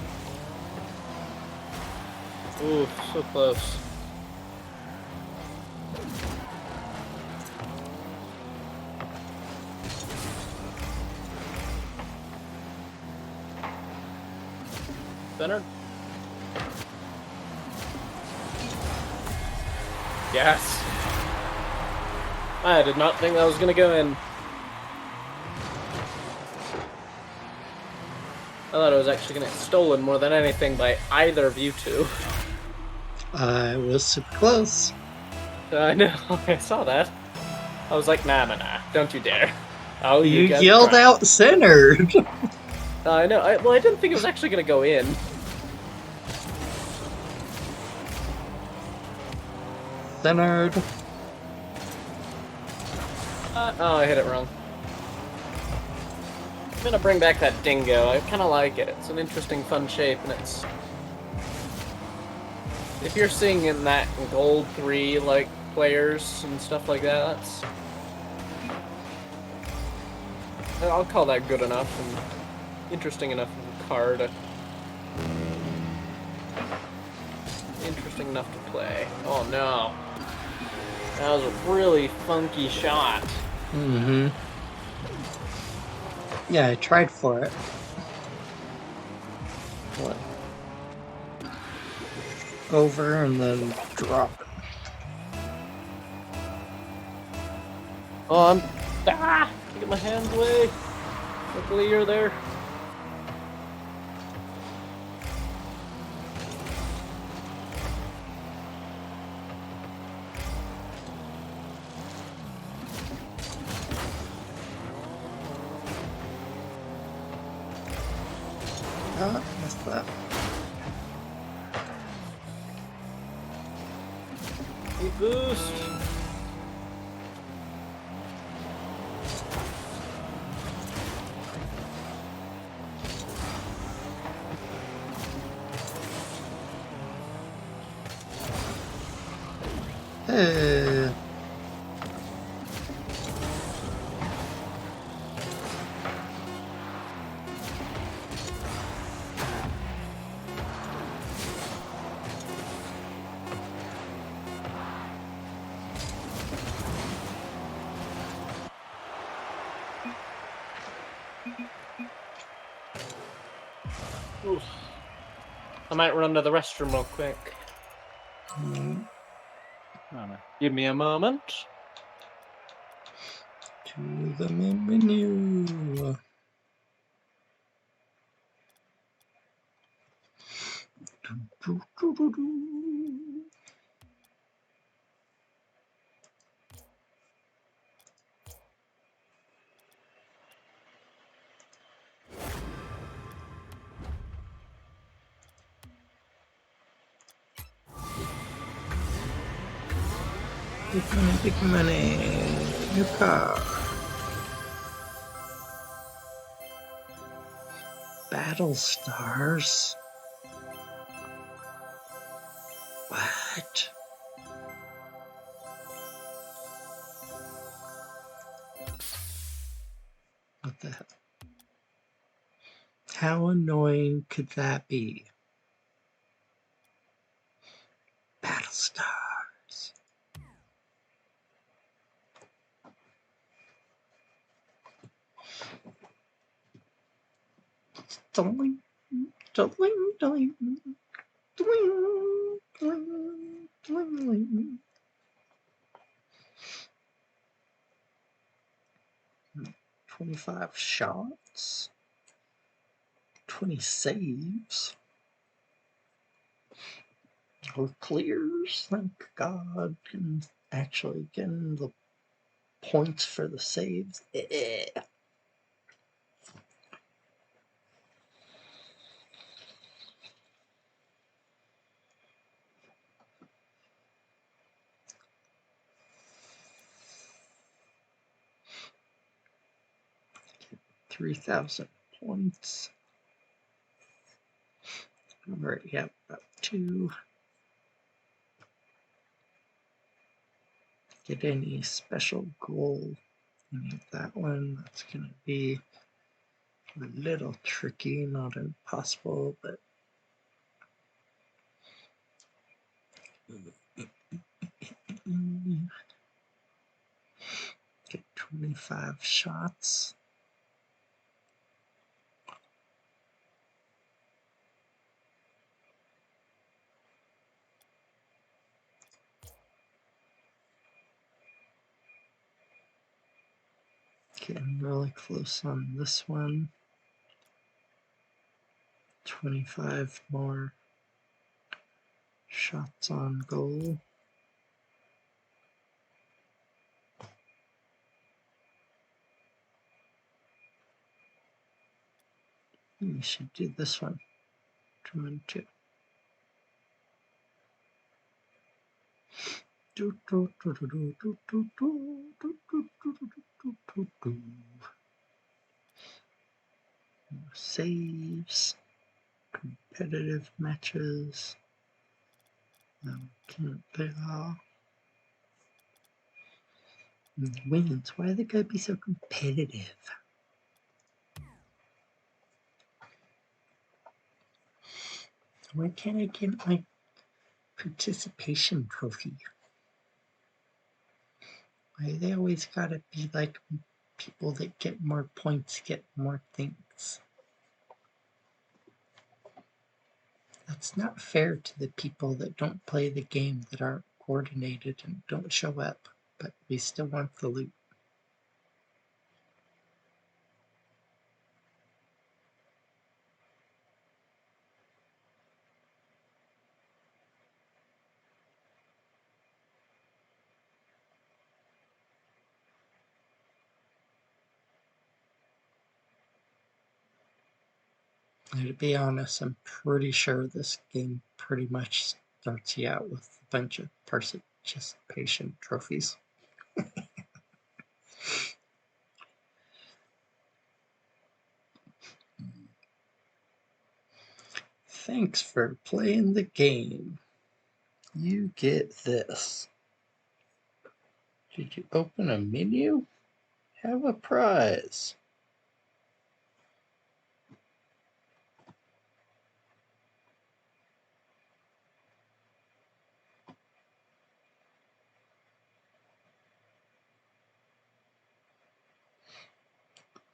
Ooh, so close. Centered. Yes. I did not think that was gonna go in. I thought it was actually gonna get stolen more than anything by either of you two. I was super close. I know, I saw that. I was like, nah, don't you dare. Oh, You guys are yelled trying. out centered. I know, well, I didn't think it was actually gonna go in. Centered. Oh, I hit it wrong. I'm gonna bring back that dingo. I kind of like it. It's an interesting, fun shape, and it's... If you're seeing in that gold 3, like, players and stuff like that, that's... I'll call that good enough and interesting enough of a card. Interesting enough to play. Oh no. That was a really funky shot. Mm-hmm. Yeah, I tried for it. What? Over and then drop it. Oh, I'm... Ah! I get my hands away. Luckily you're there. Ah, missed that. Big boost. Hey. Oof. I might run to the restroom real quick. Mm, Give me a moment. to the main menu. Do, do, do, do. Big money, big money. New car. Battle stars. What? What the hell? How annoying could that be? Battle stars. Doing, doing, doing, doing, doing, doing. 25 shots. 20 saves. Or clears. Thank God. And actually getting the points for the saves. 3,000 points. I already have about 2. Get any special goal. Any of that one. That's going to be A little tricky, not impossible, but get 25 shots. Getting really close on this one. 25 more shots on goal. We should do this one. 2 and 2. More saves. Competitive matches. No, can't play all. Wins. Why are they gonna be so competitive? Why can't I get my participation trophy? Why they always gotta be like people that get more points get more things? That's not fair to the people that don't play the game, that aren't coordinated and don't show up, but we still want the loot. And to be honest, I'm pretty sure this game pretty much starts you out with a bunch of participation trophies. Thanks for playing the game. You get this. Did you open a menu? Have a prize.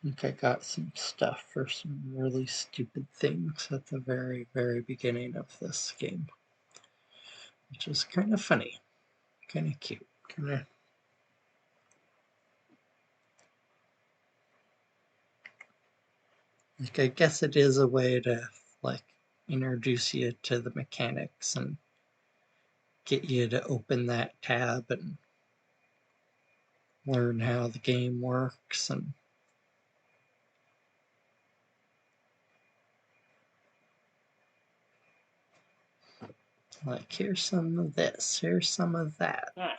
I think I got some stuff for some really stupid things at the very, very beginning of this game, which is kind of funny, kind of cute, kind of. Like, I guess it is a way to, like, introduce you to the mechanics and get you to open that tab and learn how the game works. And like, here's some of this, here's some of that. Ah,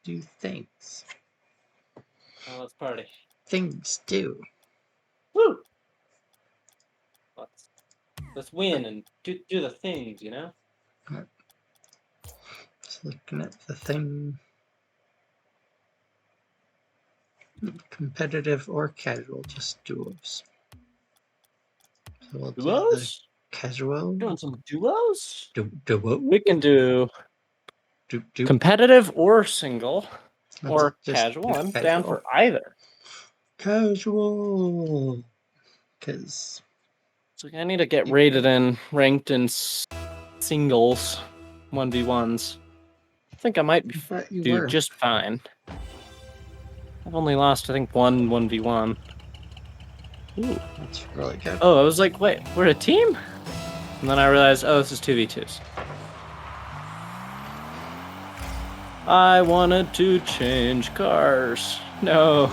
Do things. now let's party. Things do. Woo! Let's win and do the things, you know? Just looking at the thing. Competitive or casual, just duos. So we'll do the Duos? casual. Doing some duos? Duo. We can do Do. competitive or single Let's or just casual. do I'm down casual. for either. Casual. Because So I need to get ranked in singles, 1v1s. I think I might I thought you do were. just fine. I've only lost, I think, one 1v1. Ooh. That's really good. Oh, I was like, wait, we're a team? And then I realized, oh, this is 2v2s. I wanted to change cars. No.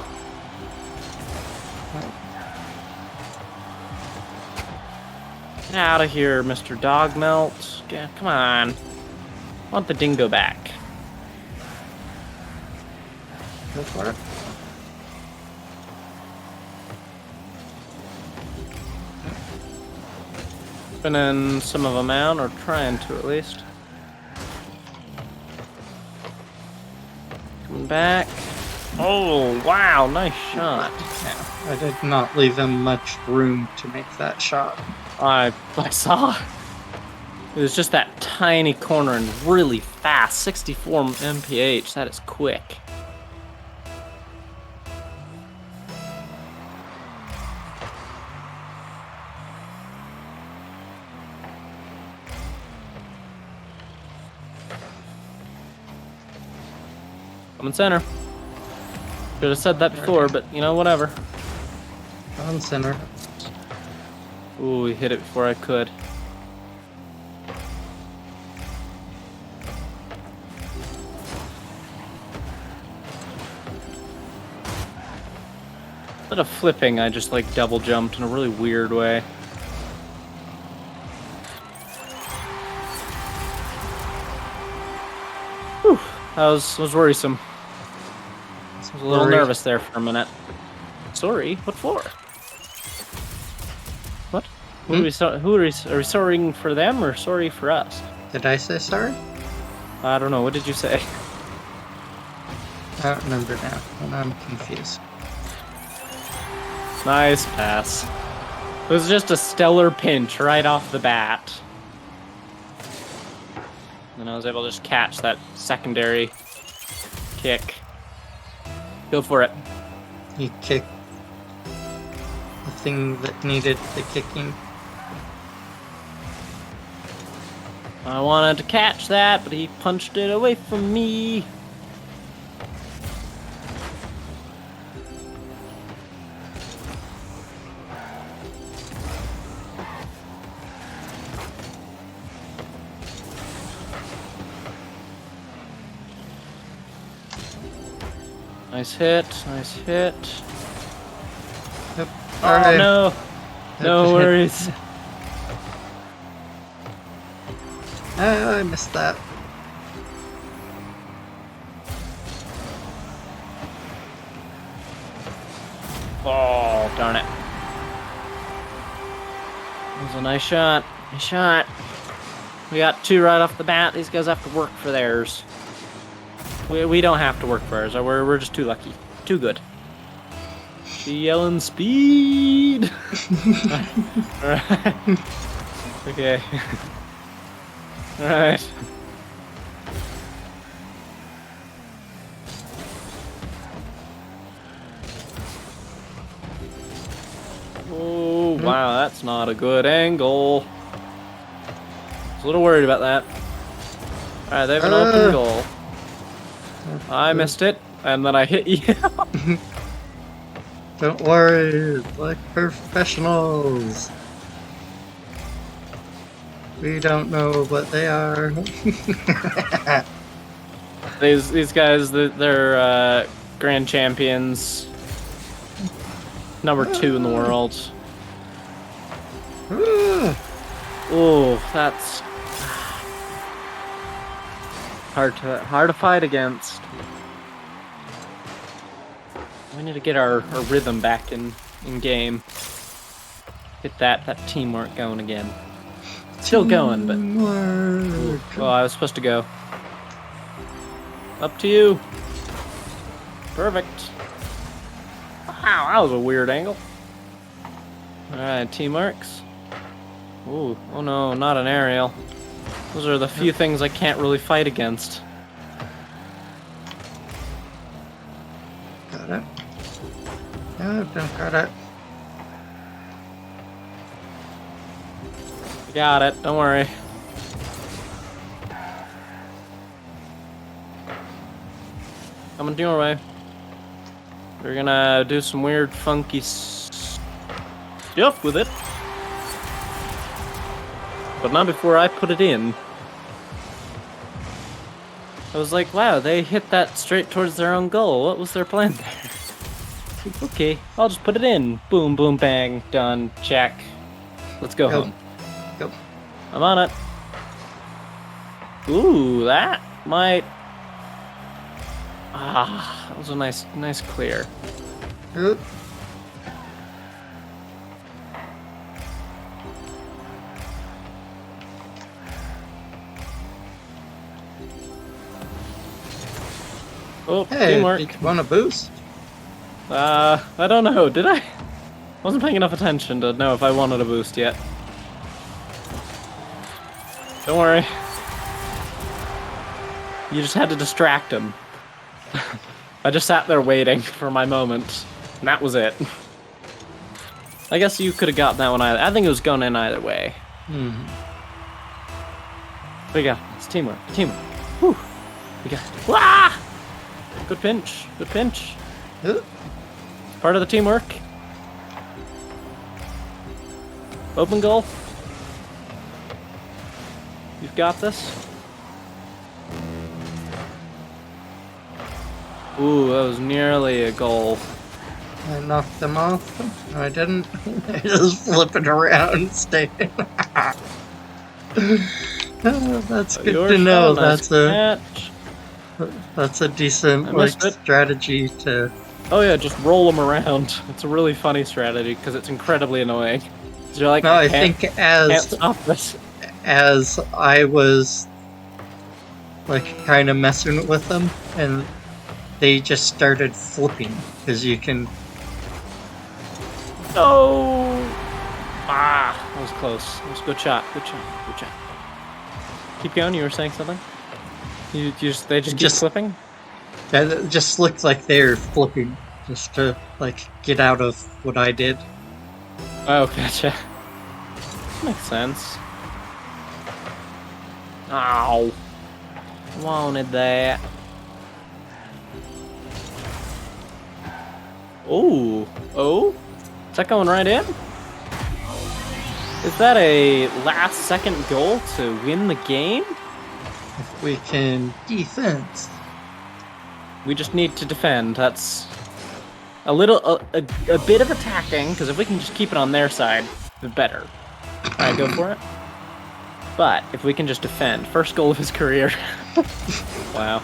Get out of here, Mr. Dogmelt. Yeah, come on. I want the dingo back. Go for it. Spinning some of them out, or trying to at least. Coming back. Oh, wow, nice shot. Yeah, I did not leave him much room to make that shot. I saw. It was just that tiny corner and really fast. 64 mph. That is quick. I'm in center. Should have said that before, but you know, whatever. On center. Ooh, he hit it before I could. Instead of flipping, I just like double jumped in a really weird way. Whew, that was worrisome. I was a little nervous there for a minute. Sorry, what for? What? Who are we sorrying for them or sorry for us? Did I say sorry? I don't know. What did you say? I don't remember now, and I'm confused. Nice pass. It was just a stellar pinch right off the bat. And I was able to just catch that secondary kick. Go for it. He kicked the thing that needed the kicking. I wanted to catch that, but he punched it away from me. Nice hit, nice hit. Yep. Oh Alright. no! No worries. I missed that. Oh, darn it. That was a nice shot. Nice shot. We got two right off the bat. These guys have to work for theirs. We don't have to work for ours. We're just too lucky. Too good. She yelling speed! Alright. Okay. Alright. Oh, wow, that's not a good angle. I was a little worried about that. Alright, they have an open goal. I missed it, and then I hit you. Don't worry, like professionals. We don't know what they are. These guys, they're grand champions. Number 2 in the world. Oh, that's hard to fight against. We need to get our rhythm back in game. Get that teamwork going again. Still going, but ooh, well, I was supposed to go. Up to you. Perfect. Wow, that was a weird angle. Alright, teamworks. Ooh, oh no, not an aerial. Those are the few things I can't really fight against. Got it. No, don't got it. Got it, don't worry. Coming your way. We're gonna do some weird, funky stuff with it. But not before I put it in. I was like, wow, they hit that straight towards their own goal. What was their plan there? Okay, I'll just put it in. Boom, boom, bang, done, check. Let's go home. Go. I'm on it. Ooh, that might... Ah, that was a nice clear. Oop. Oh, Hey, teamwork. did you want a boost? I don't know. Did I? Wasn't paying enough attention to know if I wanted a boost yet. Don't worry. You just had to distract him. I just sat there waiting for my moment, and that was it. I guess you could have got that one either. I think it was going in either way. There you go. It's teamwork. Teamwork. Whew. We got. Wah! Good pinch. Good pinch. Part of the teamwork. Open goal. You've got this. Ooh, that was nearly a goal. I knocked them off. No, I didn't. I just flipping around and staying. That's good Your to know. shot, nice catch. That's a decent I like missed it. strategy to. Oh yeah, just roll them around. It's a really funny strategy because it's incredibly annoying. 'Cause you're like, No, I can't think as stop this. I was like kind of messing with them, and they just started flipping because you can. No! Ah, that was close. That was a good shot. Good shot. Good shot. Keep going. You were saying something. They just keep flipping. It just looked like they're flipping just to like get out of what I did. Oh, gotcha. Makes sense. Ow! Wanted that. Oh, oh! Is that going right in? Is that a last-second goal to win the game? If we can defense. We just need to defend. That's a little, a bit of attacking, because if we can just keep it on their side, the better. Alright, go for it. But if we can just defend, first goal of his career. Wow.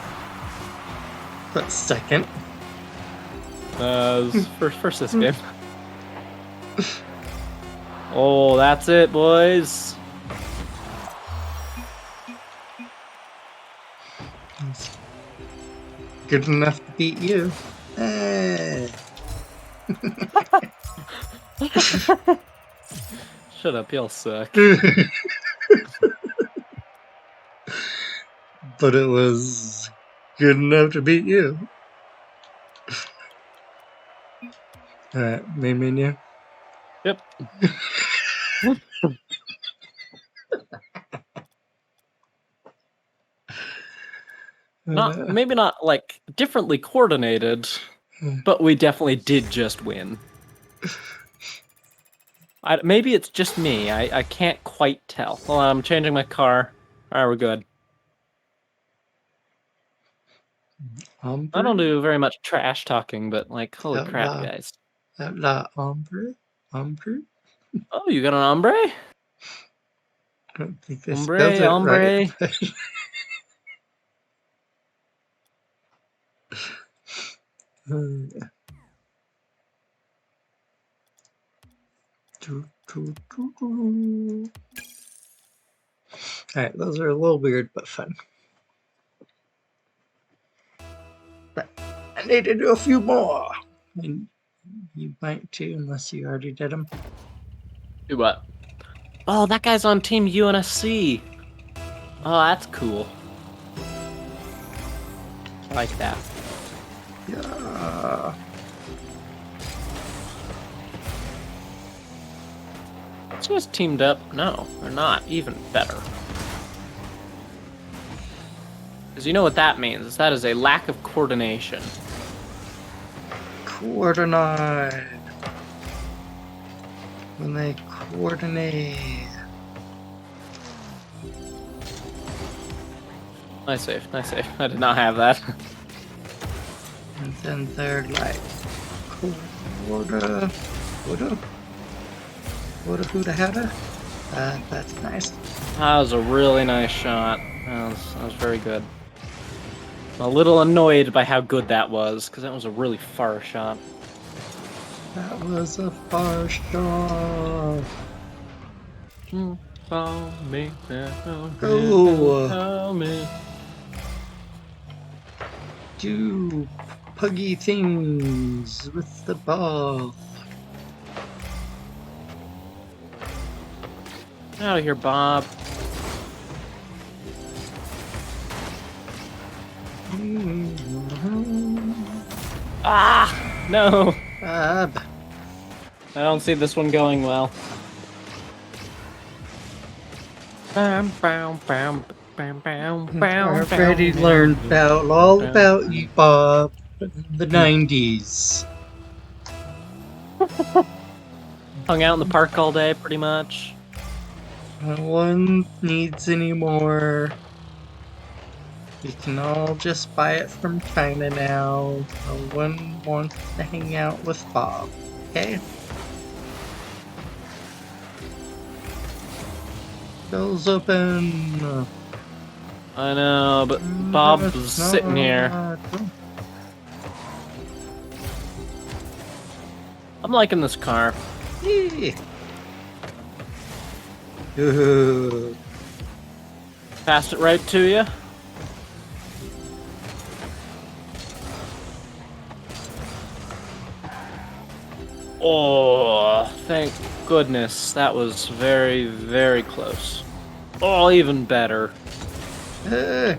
But second. First this game. Oh, that's it, boys. It's good enough to beat you. Hey. Shut up, y'all suck. But it was good enough to beat you. Alright, main menu. Yep. Maybe not like differently coordinated, but we definitely did just win. Maybe it's just me. I can't quite tell. Well, I'm changing my car. All right, we're good. I don't do very much trash talking, but like, holy crap, guys. Ombre? Oh, you got an ombre? I don't think this Ombre, spells it ombre. right. Alright, those are a little weird but fun. But I need to do a few more. And you might too, unless you already did them. Do what? Oh, that guy's on Team UNSC. Oh, that's cool. I like that. Yeah. It's just teamed up. No, they're not. Even better. Because you know what that means. Is that is a lack of coordination. Coordinate. When they coordinate. Nice save, nice save. I did not have that. And then they're like, Woulda, hada. That's nice. That was a really nice shot. That was very good. I'm a little annoyed by how good that was, because that was a really far shot. That was a far shot. Follow me, Oh. follow me. do puggy things with the ball. Out of here, Bob. Ah! No! Bob. I don't see this one going well. Bam, bam, bam, bam, bam, bam, I've already bam. learned all about you, Bob, in the 90s. Hung out in the park all day, pretty much. No one needs any more. We can all just buy it from China now. No one wants to hang out with Bob. Okay? Doors open. I know, but Bob was sitting here. I'm liking this car. Yeah. Ooh. Passed it right to you. Oh, thank goodness. That was very, very close. Oh, even better. Uh.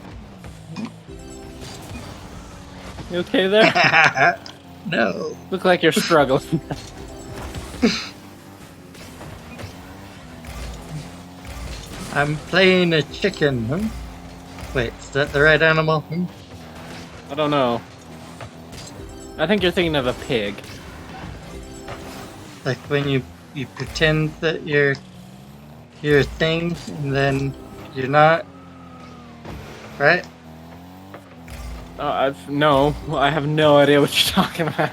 You okay there? No. Look like you're struggling. I'm playing a chicken, huh? Wait, is that the right animal? I don't know. I think you're thinking of a pig. Like when you pretend that you're a thing and then you're not, right? No, I have no idea what you're talking about.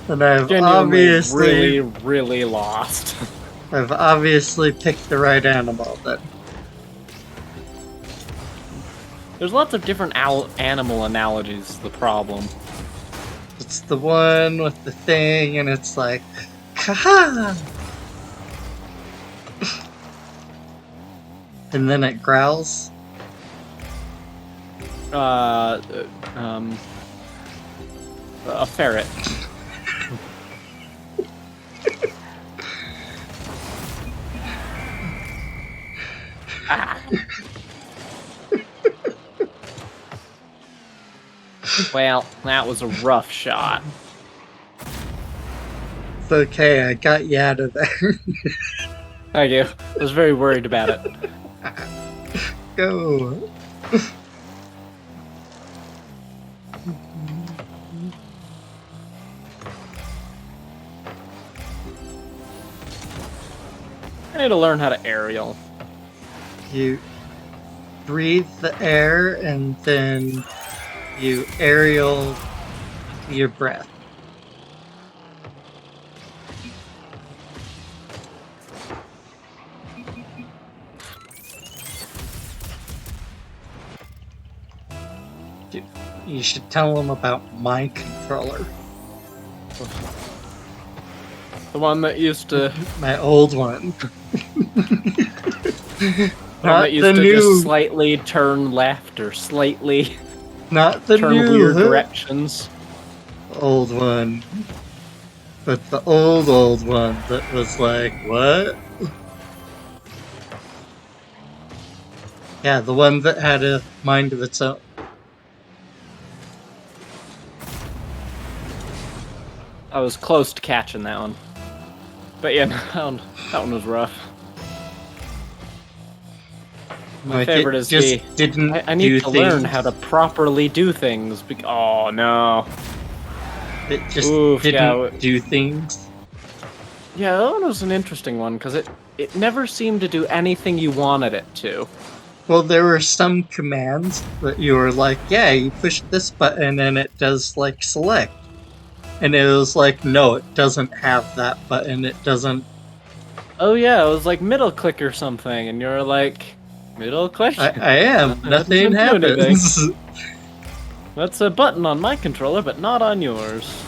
And I've Genuinely, obviously really lost. I've obviously picked the right animal then. There's lots of different animal analogies. Is the problem. It's the one with the thing and it's like, ha! And then it growls. A ferret. Ah. Well, that was a rough shot. It's okay, I got you out of there. Thank you. I was very worried about it. Go. I need to learn how to aerial. You breathe the air and then you aerial your breath. You should tell them about my controller. The one that used to, My old one. that used to just slightly turn left or slightly Not the turn new weird directions. old one. But the old one that was like, what? Yeah, the one that had a mind of its own. I was close to catching that one. But yeah, that one was rough. My favorite is just didn't I need to learn things. how to properly do things. Oh no. It just Oof, didn't do things. Yeah, that one was an interesting one because it never seemed to do anything you wanted it to. Well, there were some commands that you were like, yeah, you push this button and it does like select. And it was like, no, it doesn't have that button. It doesn't. Oh yeah, it was like middle click or something, and you're like, middle click? I am. That Nothing doesn't do happens. That's a button on my controller, but not on yours.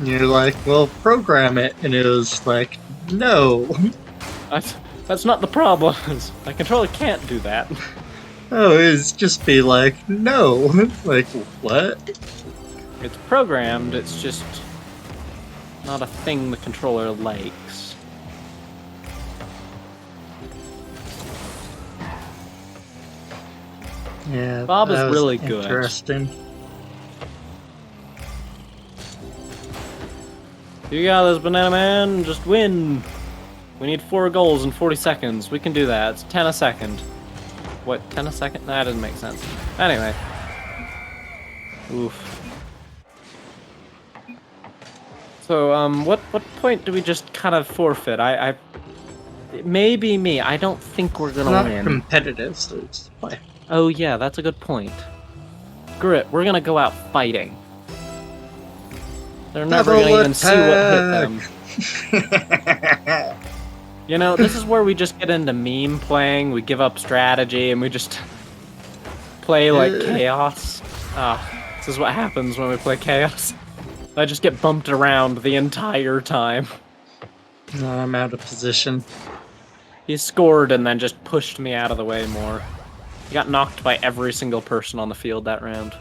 And you're like, well, program it. And it was like, no. That's not the problem. My controller can't do that. Oh, it's just be like, no. Like, what? It's programmed, it's just not a thing the controller likes. Yeah, Bob is that was really good. interesting. You got this, Banana Man. Just win. We need 4 goals in 40 seconds. We can do that. It's 10 a second. What, 10 a second? That doesn't make sense. Anyway. Oof. So, what point do we just kind of forfeit? It may be me. I don't think we're It's gonna not win. competitive, so it's like, Oh yeah, that's a good point. Screw it. We're gonna go out fighting. They're never Double gonna even see what hit them. You know, this is where we just get into meme playing, we give up strategy, and we just play like chaos. This is what happens when we play chaos. I just get bumped around the entire time. No, I'm out of position. He scored and then just pushed me out of the way more. He got knocked by every single person on the field that round.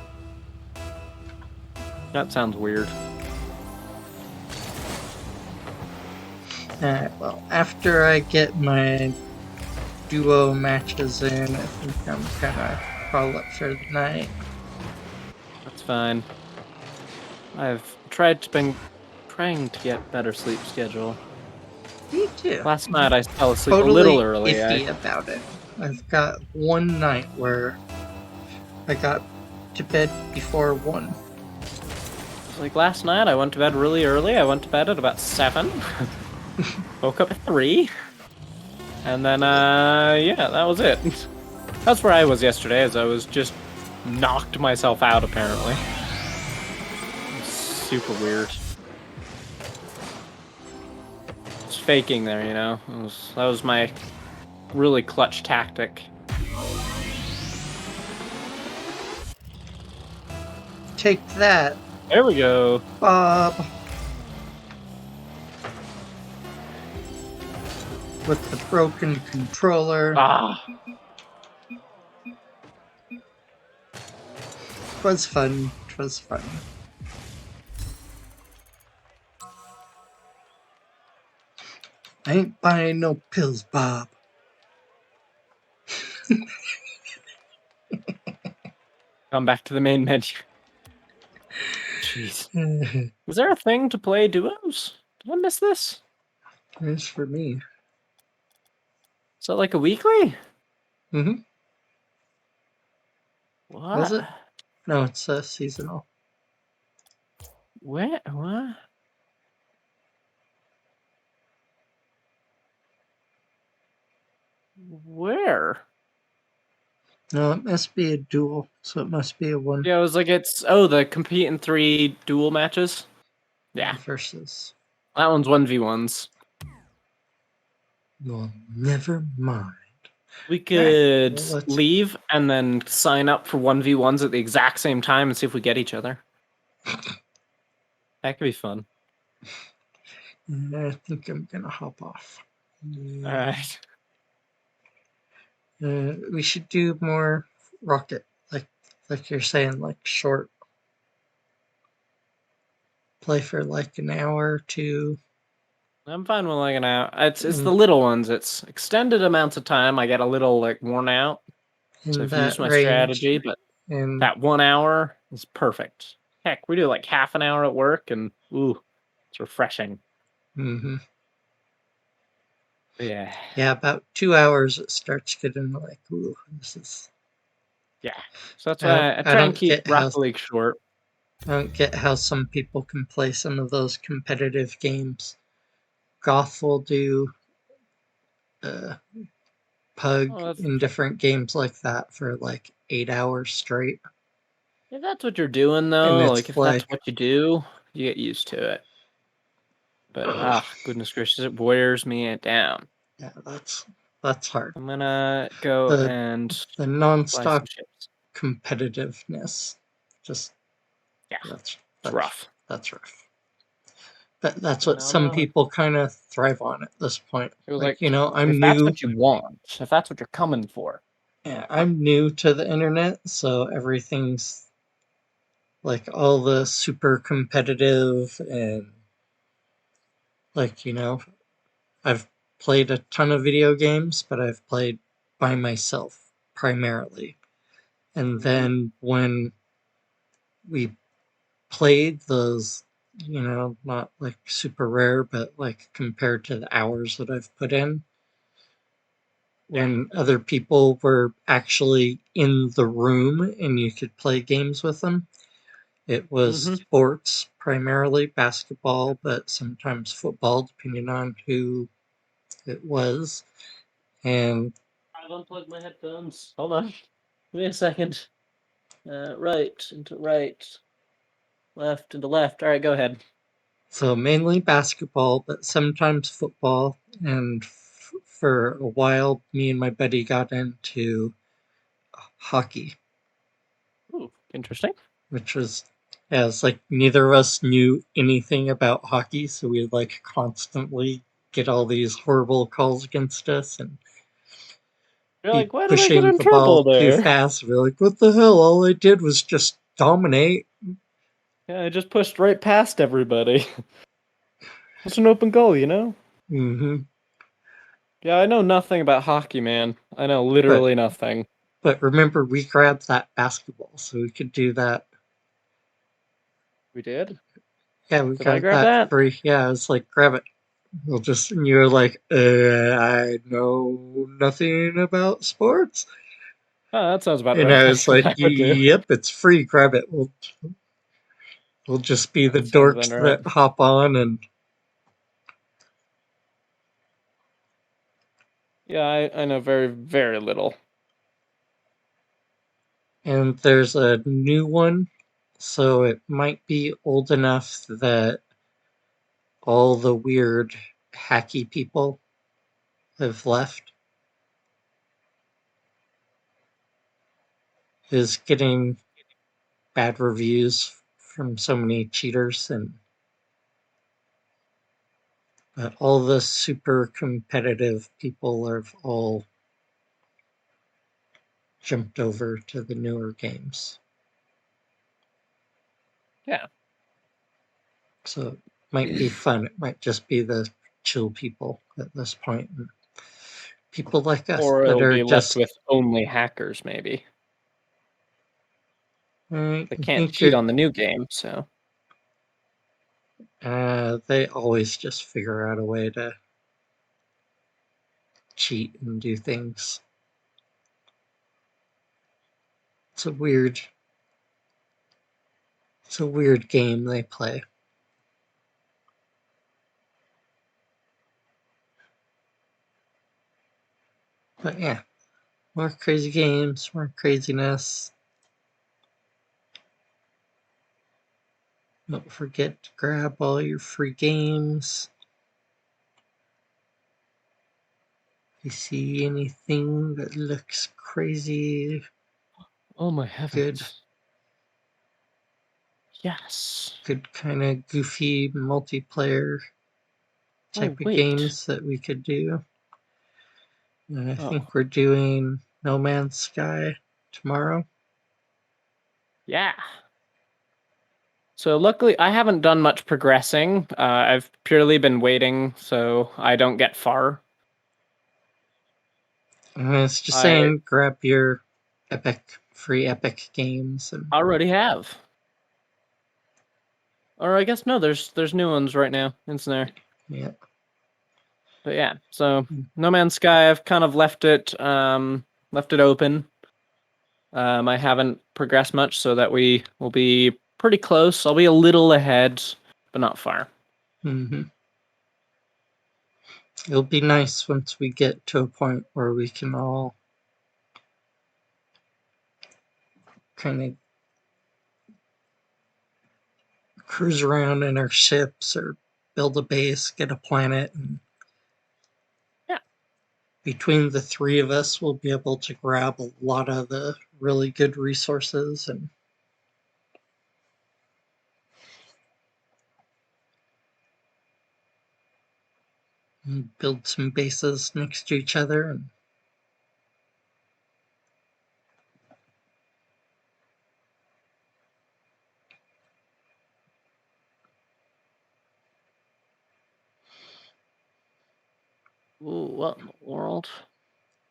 That sounds weird. Alright, well, after I get my duo matches in, I think I'm gonna call it for the night. That's fine. I've been trying to get better sleep schedule. Me too. Last night I fell asleep Totally a little early. iffy about it. I've got one night where I got to bed before 1. Like last night, I went to bed really early. I went to bed at about 7. Woke up at 3. And then, yeah, that was it. That's where I was yesterday, as I was just knocked myself out, apparently. It was super weird. Just faking there, you know? That was my really clutch tactic. Take that, There we go. Bob. With the broken controller. Ah. Twas fun. Twas fun. I ain't buying no pills, Bob. Come back to the main menu. Jeez. Is there a thing to play duos? Did I miss this? It's for me. Is that like a weekly? Mm-hmm. What? Was it? No, it's seasonal. Where? What? Where? No, it must be a duel, so it must be a one Yeah, it was like the compete in 3 duel matches. Yeah, versus. that one's 1v1s. Well, never mind. We could well, let's- leave and then sign up for 1v1s at the exact same time and see if we get each other. That could be fun. I think I'm gonna hop off. Alright. We should do more rocket, like you're saying, like short. Play for like an hour or 2. I'm fine with like an hour. It's the little ones. It's extended amounts of time. I get a little like worn out. So I've used my strategy, but and that 1 hour is perfect. Heck, we do like half an hour at work, and ooh, it's refreshing. mm-hmm. Yeah. Yeah, about 2 hours it starts getting like, ooh, this is. Yeah. So that's why I try and keep Rocket League short. I don't get how some people can play some of those competitive games. Goth will do Pug in different games like that for like 8 hours straight. If that's what you're doing, though, like if like, that's what you do, you get used to it. But goodness gracious, it wears me down. Yeah, that's hard. I'm gonna go and the buy non-stop some chips. competitiveness. Just Yeah, that's rough. That's rough. But that's what some people kind of thrive on at this point. It was like, you know, I'm if new. that's what you want, if that's what you're coming for, Yeah, I'm new to the internet, so everything's like all the super competitive and like, I've played a ton of video games, but I've played by myself primarily. And then when we played those, not like super rare, but like compared to the hours that I've put in, when other people were actually in the room and you could play games with them, it was Mm-hmm. sports, primarily basketball, but sometimes football, depending on who it was. And I've unplugged my headphones. Hold on. Give me a second. Right into right, left into left. All right, go ahead. so mainly basketball, but sometimes football. And for a while, me and my buddy got into hockey, Ooh, interesting. which was, yeah, it's like neither of us knew anything about hockey, so we'd like constantly get all these horrible calls against us and You're be like, why did I get pushing in the ball trouble too there? fast. We're like, what the hell? All I did was just dominate. Yeah, I just pushed right past everybody. It's an open goal, you know? hmm Yeah, I know nothing about hockey, man. I know But literally nothing. but remember, we grabbed that basketball, so we could do that. We did? Yeah, we Did I got grab that that? free. Yeah, it's like grab it. We'll just and you're like, I know nothing about sports. Oh, that sounds about And right. I That's was what like, I would do. yep, it's free. Grab it. We'll just be the That sounds about dorks right. that hop on Yeah, I know very, very little. and there's a new one, so it might be old enough that all the weird hacky people have left. Is getting bad reviews from so many cheaters and but all the super competitive people have all jumped over to the newer games. Yeah. So it might be fun. It might just be the chill people at this point. And people like us Or that it'll are be left just with only hackers, maybe. I They can't think cheat on the new game, so. they always just figure out a way to cheat and do things. It's a weird it's a weird game they play. But yeah, more crazy games, more craziness. Don't forget to grab all your free games. If you see anything that looks crazy, Oh my good, heavens. Yes. good kind of goofy multiplayer Oh, type of wait. games that we could do. And I Oh, think we're doing No Man's Sky tomorrow. yeah. So luckily, I haven't done much progressing. I've purely been waiting, so I don't get far. And it's just I saying grab your free Epic games and already have. Or I guess no, there's new ones right now in there. yeah. But yeah, so No Man's Sky, I've kind of left it open. I haven't progressed much, so that we will be pretty close. I'll be a little ahead, but not far. hmm It'll be nice once we get to a point where we can all kind of cruise around in our ships or build a base, get a planet, and Yeah. between the three of us, we'll be able to grab a lot of the really good resources and build some bases next to each other. And Ooh, what in the world?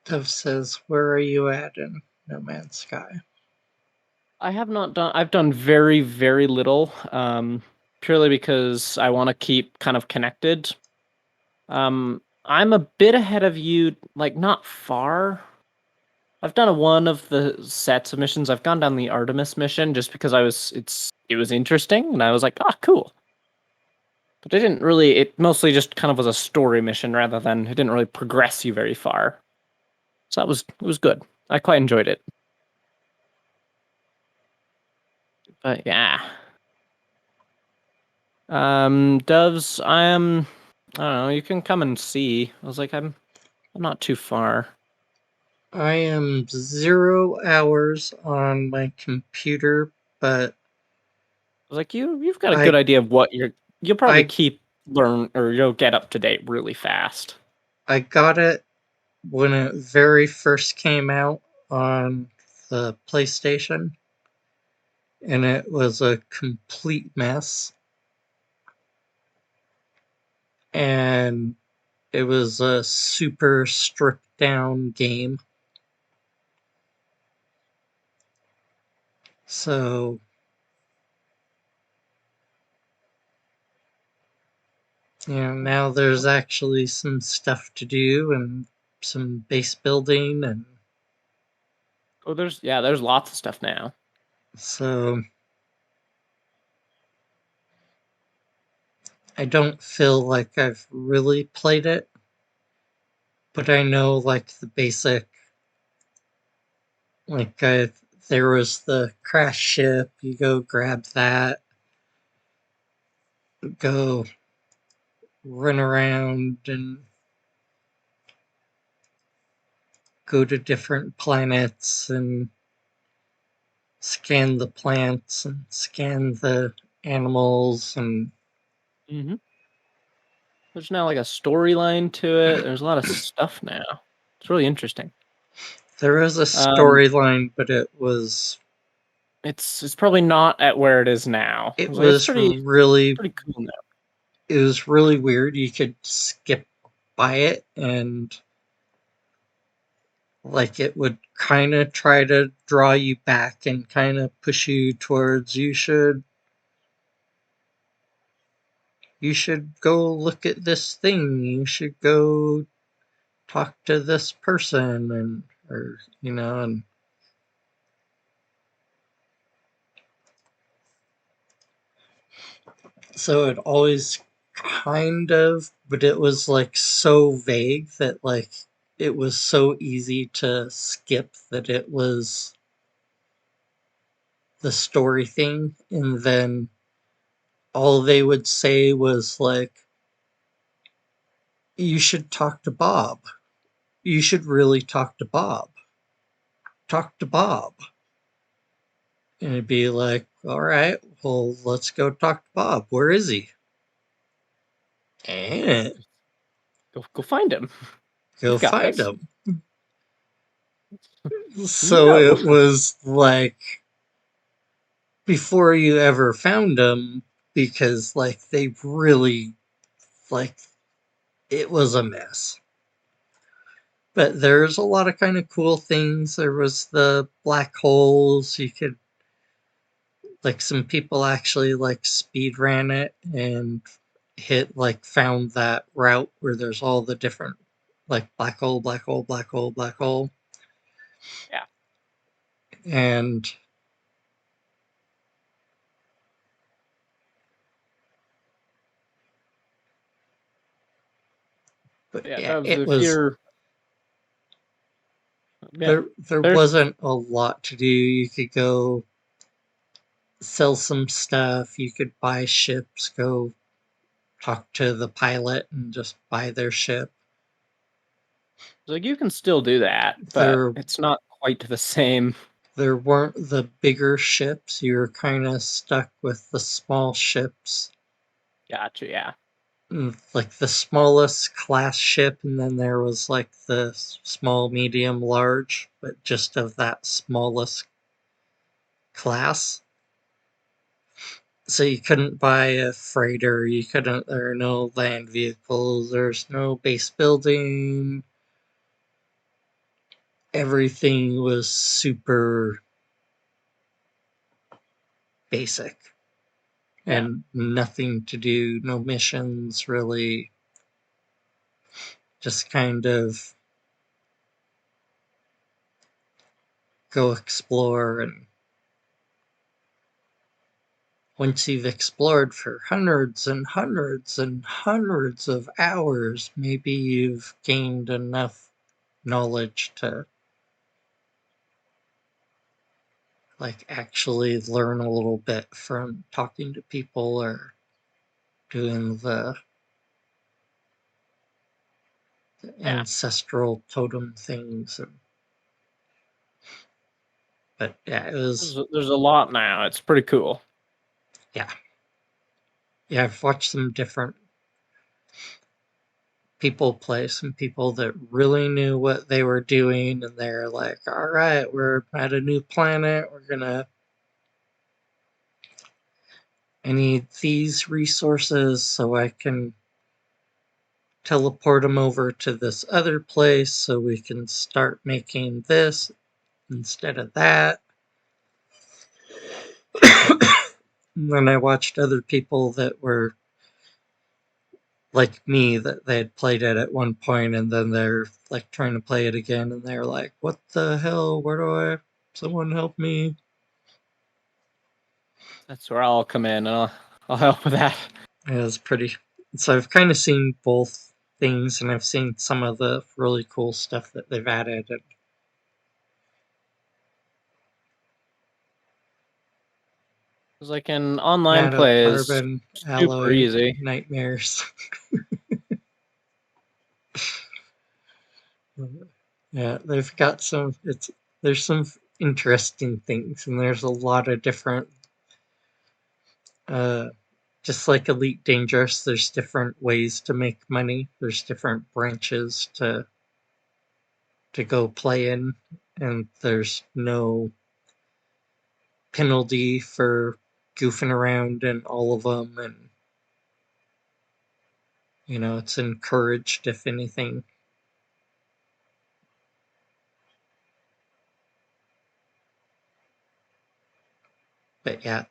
Dev says, "Where are you at in No Man's Sky?" I have not done. I've done very, very little. Purely because I want to keep kind of connected. I'm a bit ahead of you, like not far. I've done one of the sets of missions. I've gone down the Artemis mission just because it was interesting and I was like, ah, cool. But it didn't really. It mostly just kind of was a story mission rather than it didn't really progress you very far. So it was good. I quite enjoyed it. But yeah. Doves, I don't know, you can come and see. I was like, I'm not too far. I am 0 hours on my computer, but I was like, you've got a good I idea of what you'll probably I keep learn or you'll get up to date really fast. I got it when it very first came out on the PlayStation, and it was a complete mess. And it was a super stripped down game. So, now there's actually some stuff to do and some base building, and Oh, there's lots of stuff now. so I don't feel like I've really played it, but I know like the basic, like there was the crash ship, you go grab that, go run around and go to different planets and scan the plants and scan the animals and Mm-hmm. There's now like a storyline to it. There's a lot of stuff now. It's really interesting. there is a Um, storyline, but it's probably not at where it is now. I it was like, was really pretty cool now. it was really weird. You could skip by it, and like it would kind of try to draw you back and kind of push you towards you should go look at this thing, you should go talk to this person, and or and so it always kind of, but it was like so vague that like it was so easy to skip that it was the story thing. And then all they would say was like, you should talk to Bob, you should really talk to Bob, talk to Bob. And it'd be like, all right, well, let's go talk to Bob. Where is he? And Go find him. go You've got find this. him. You So know. it was like before you ever found him, because like they really, like, it was a mess. But there's a lot of kind of cool things. There was the black holes. You could, like, some people actually like speed ran it and found that route where there's all the different, like, black hole, black hole, black hole, black hole. Yeah. And but Yeah, yeah, Dubs, it if was you're yeah, there there's wasn't a lot to do. You could go sell some stuff, you could buy ships, go talk to the pilot and just buy their ship. like you can still do that, but There it's not quite the same. there weren't the bigger ships. You were kind of stuck with the small ships. Gotcha, yeah. Like the smallest class ship, and then there was like the small, medium, large, but just of that smallest class. So you couldn't buy a freighter, there are no land vehicles, there's no base building. Everything was super basic. Yeah. And nothing to do, no missions really. Just kind of go explore, and once you've explored for hundreds and hundreds and hundreds of hours, maybe you've gained enough knowledge to like actually learn a little bit from talking to people or doing the Yeah. ancestral totem things. But yeah, it was, There's a lot now. It's pretty cool. yeah. Yeah, I've watched some different people play, some people that really knew what they were doing, and they're like, all right, we're at a new planet, I need these resources so I can teleport them over to this other place so we can start making this instead of that. And then I watched other people that were like me, that they had played it at one point, and then they're like trying to play it again, and they're like, what the hell, someone help me? That's where I'll come in, and I'll help with that. It was pretty. So I've kind of seen both things, and I've seen some of the really cool stuff that they've added. And It's like an online play is carbon, super alloy, easy. nightmares. Yeah, they've got some. There's some interesting things, and there's a lot of different. Just like Elite Dangerous, there's different ways to make money. There's different branches to go play in, and there's no penalty for goofing around in all of them, and it's encouraged, if anything. But yeah,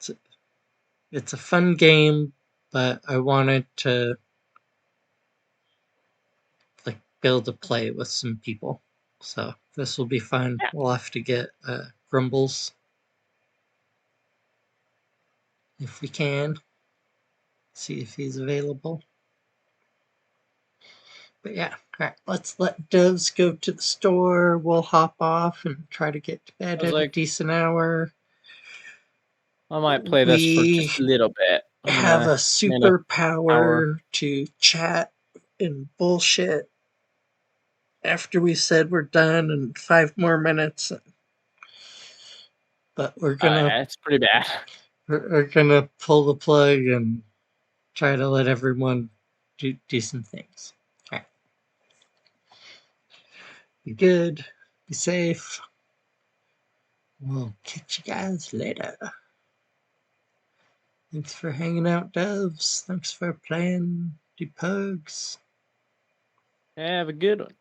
it's a fun game, but I wanted to like be able to play with some people, so this will be fun. Yeah. We'll have to get Grumbles if we can, see if he's available. But yeah, all right, let's let Doves go to the store. We'll hop off and try to get to bed I was at a like, decent hour. I might play this for We just a little bit. I'm have a in a hour. superpower to chat and bullshit after we said we're done in 5 more minutes. But Yeah, it's pretty bad. we're gonna pull the plug and try to let everyone do decent things. All right. Be good. Be safe. We'll catch you guys later. Thanks for hanging out, Doves. Thanks for playing the Pugs. Have a good one.